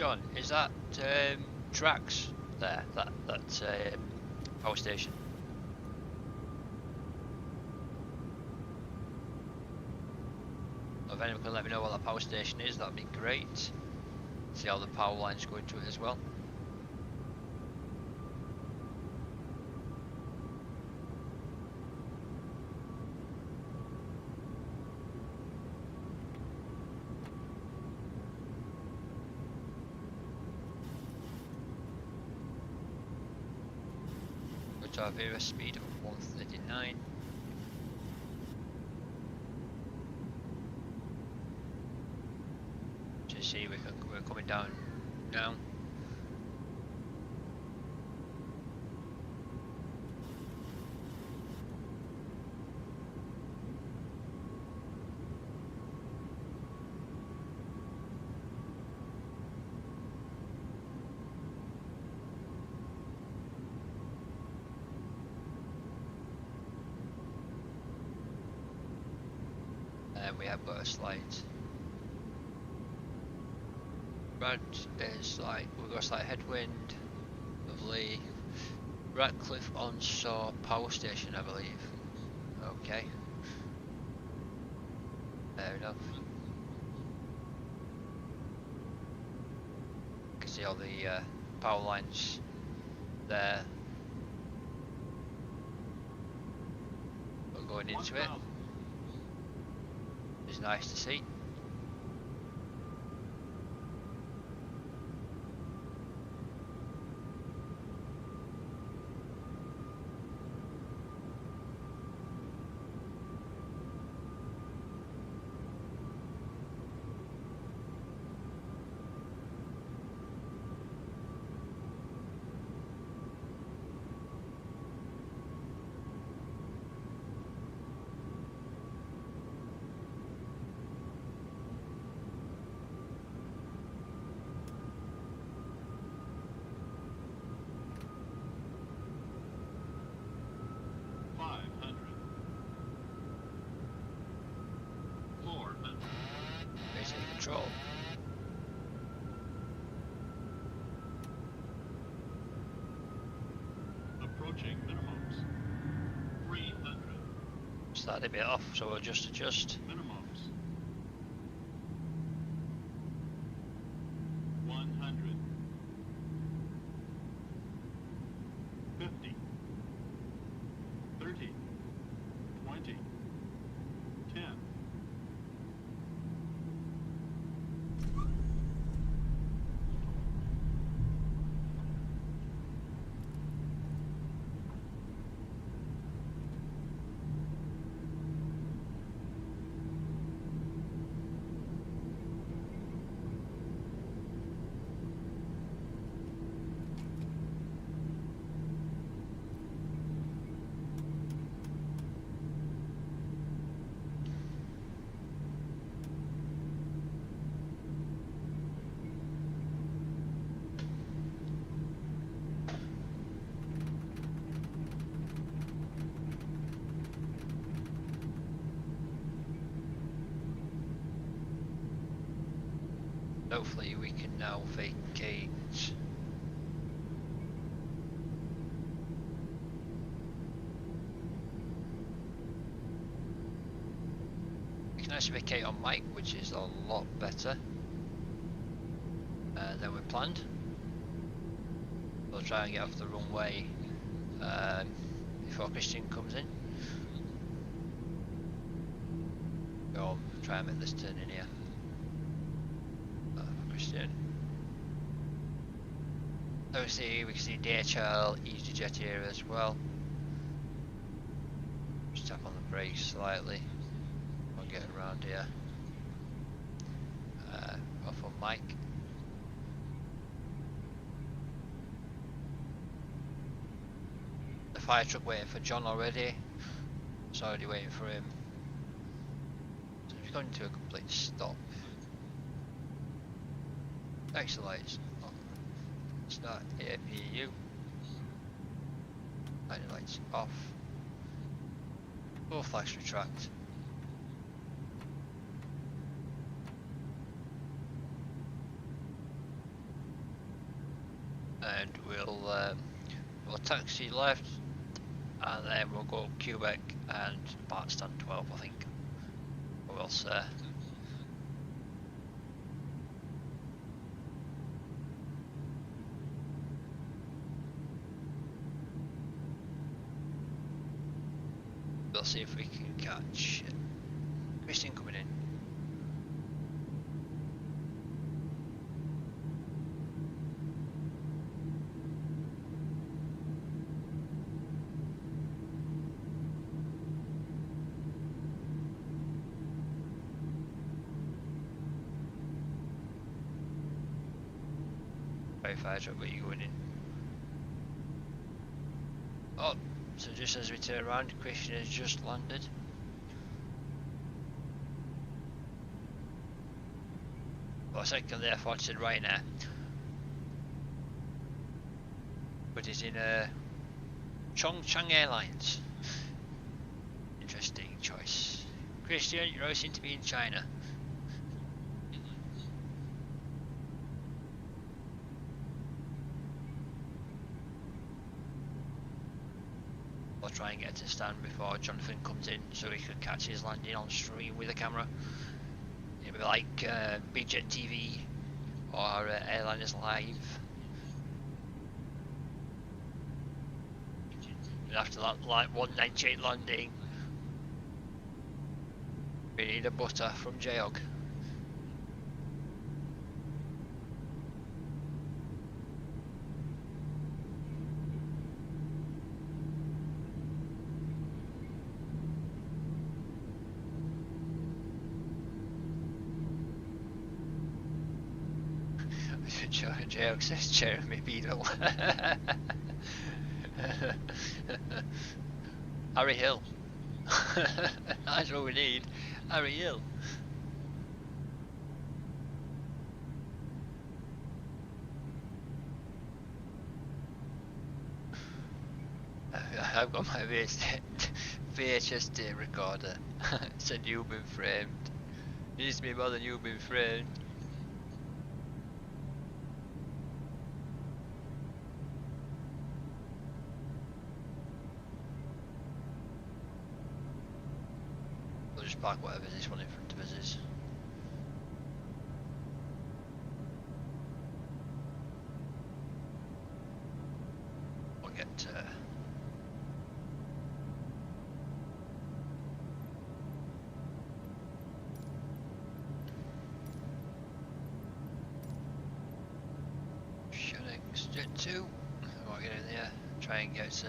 John, is that Drax there? That power station? If anyone can let me know what that power station is, that'd be great. See how the power lines go into it as well. To have a speed of 139. To see we're coming down now. We have got a slight we've got a slight headwind. Lovely. Ratcliffe onshore power station, I believe. Okay. Fair enough. You can see all the power lines there. We're going into it. It's nice to see. Control. Approaching minimums. 300. Started a bit off, so we'll just adjust. Minimums. 100. 50. 30. 20. 10. Hopefully we can now vacate. We can actually vacate on mic, which is a lot better than we planned. We'll try and get off the runway before Christian comes in. Go on, try and make this turn in here. Christian. Obviously we can see DHL, EasyJet here as well. Just tap on the brakes slightly. We'll get around here. Off on mic. The fire truck waiting for John already. It's already waiting for him. So we've gone into a complete stop. Exit lights on. Start APU. Lighting lights off. Both flags retract. and we'll taxi left, and then we'll go Quebec and Bartstand 12, I think. Or else, we'll see if we can catch Christian coming in. Fire truck, but you going in? Oh, so just as we turn around, Christian has just landed. For a second there, I thought it said Ryanair, but it's in Chongcheng Airlines. Interesting choice. Christian, you always seem to be in China. Try and get to stand before Jonathan comes in so he can catch his landing on stream with a camera. It'll be like BJet TV or Airliners Live. And after that, like 198 landing, we need a butter from Jayog. Jayog says Jeremy Beadle. Harry Hill. That's what we need. Harry Hill. I've got my VHS tape recorder. It said you've been framed. It needs to be more than you've been framed. Park whatever this one in front of us is. We'll get Shenix Jet 2. We'll get in there, try and get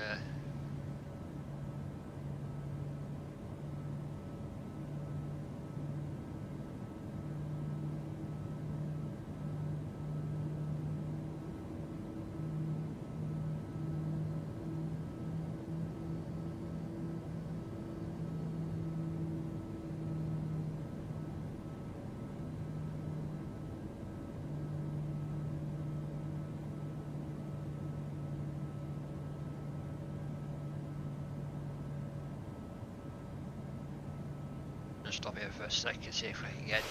stop here for a second, see if we can get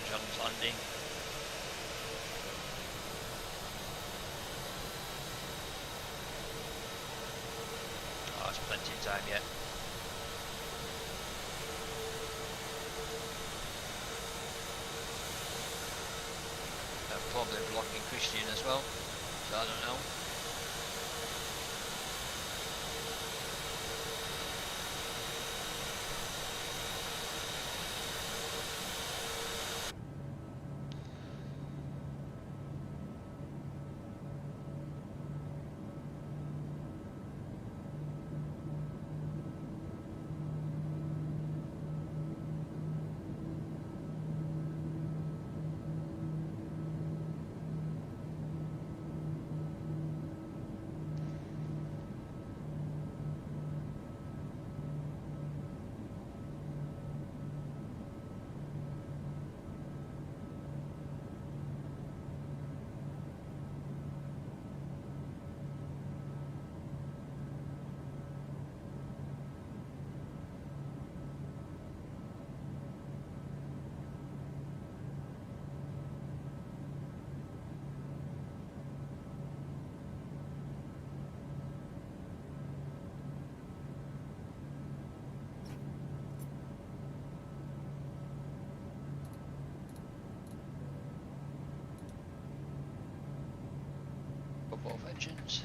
John's landing. Oh, there's plenty of time yet. They're probably blocking Christian as well, so I don't know. engines.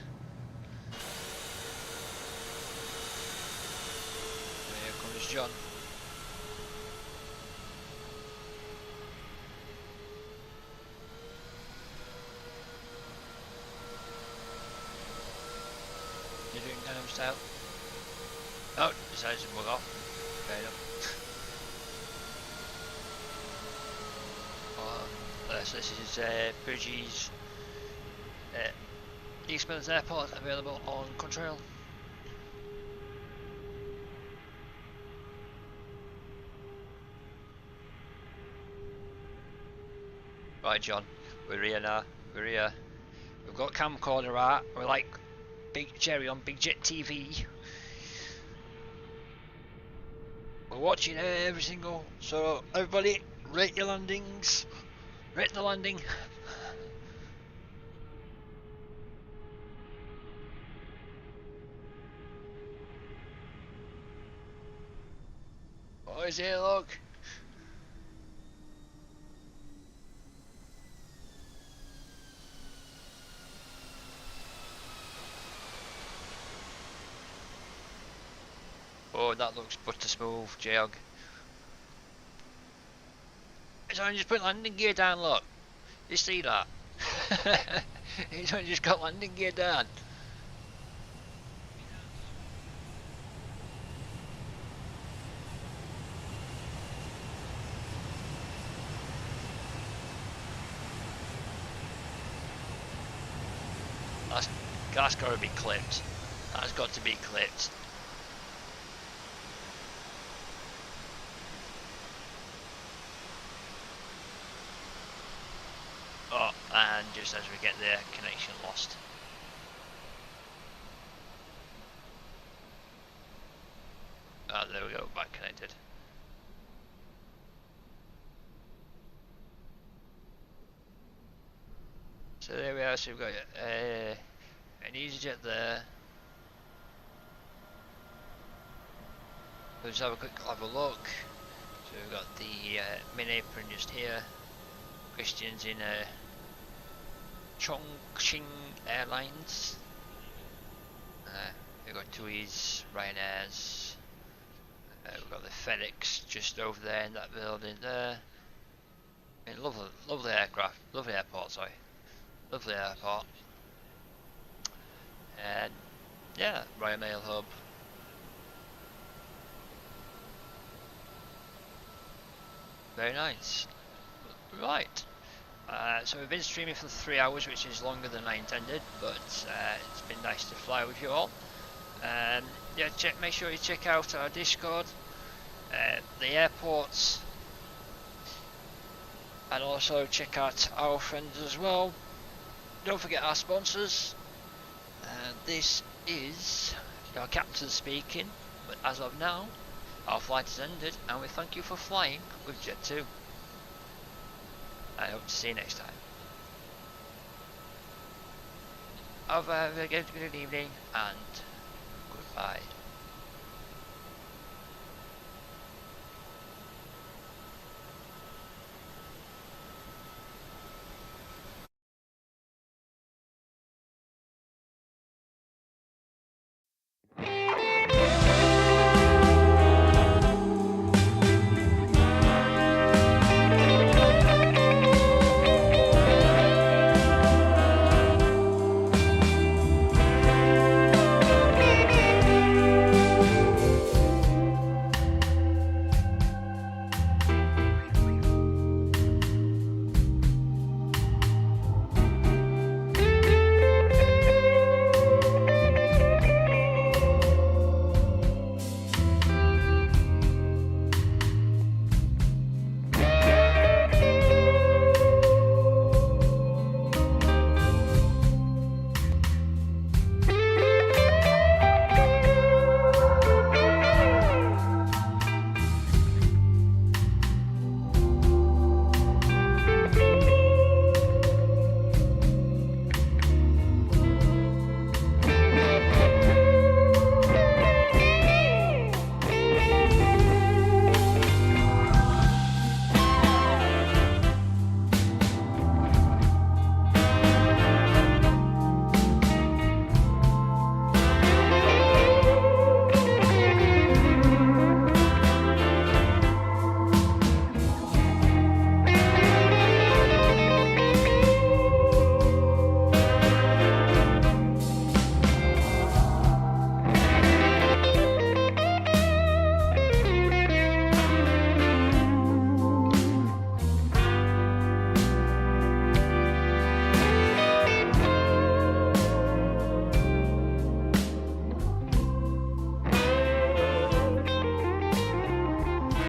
Here comes John. You're doing Gangnam style? Oh, decided to mug off. Fair enough. So this is Pyreegue East Midlands Airport, available on Contrail. Right, John, we're here now. We're here. We've got camcorder out. We're like Big Jerry on Big Jet TV. We're watching every single. So everybody, rate your landings. Rate the landing. What is it, look? Oh, that looks butter smooth, Jog. It's only just put landing gear down, look. You see that? It's only just got landing gear down. That's got to be clipped. That's got to be clipped. Oh, and just as we get there, connection lost. Ah, there we go, back connected. So there we are, so we've got an EasyJet there. Let's have a quick look. So we've got the main apron just here. Christian's in Chongqing Airlines. We've got TUI's, Ryanair's. We've got the FedEx just over there in that building there. I mean, lovely aircraft, lovely airport, sorry. Lovely airport. And yeah, Royal Mail Hub. Very nice. Right. So we've been streaming for 3 hours, which is longer than I intended, but it's been nice to fly with you all. Yeah, make sure you check out our Discord, the airports, and also check out our friends as well. Don't forget our sponsors. This is your captain speaking, but as of now, our flight has ended, and we thank you for flying with Jet2. I hope to see you next time. Have a good evening and goodbye.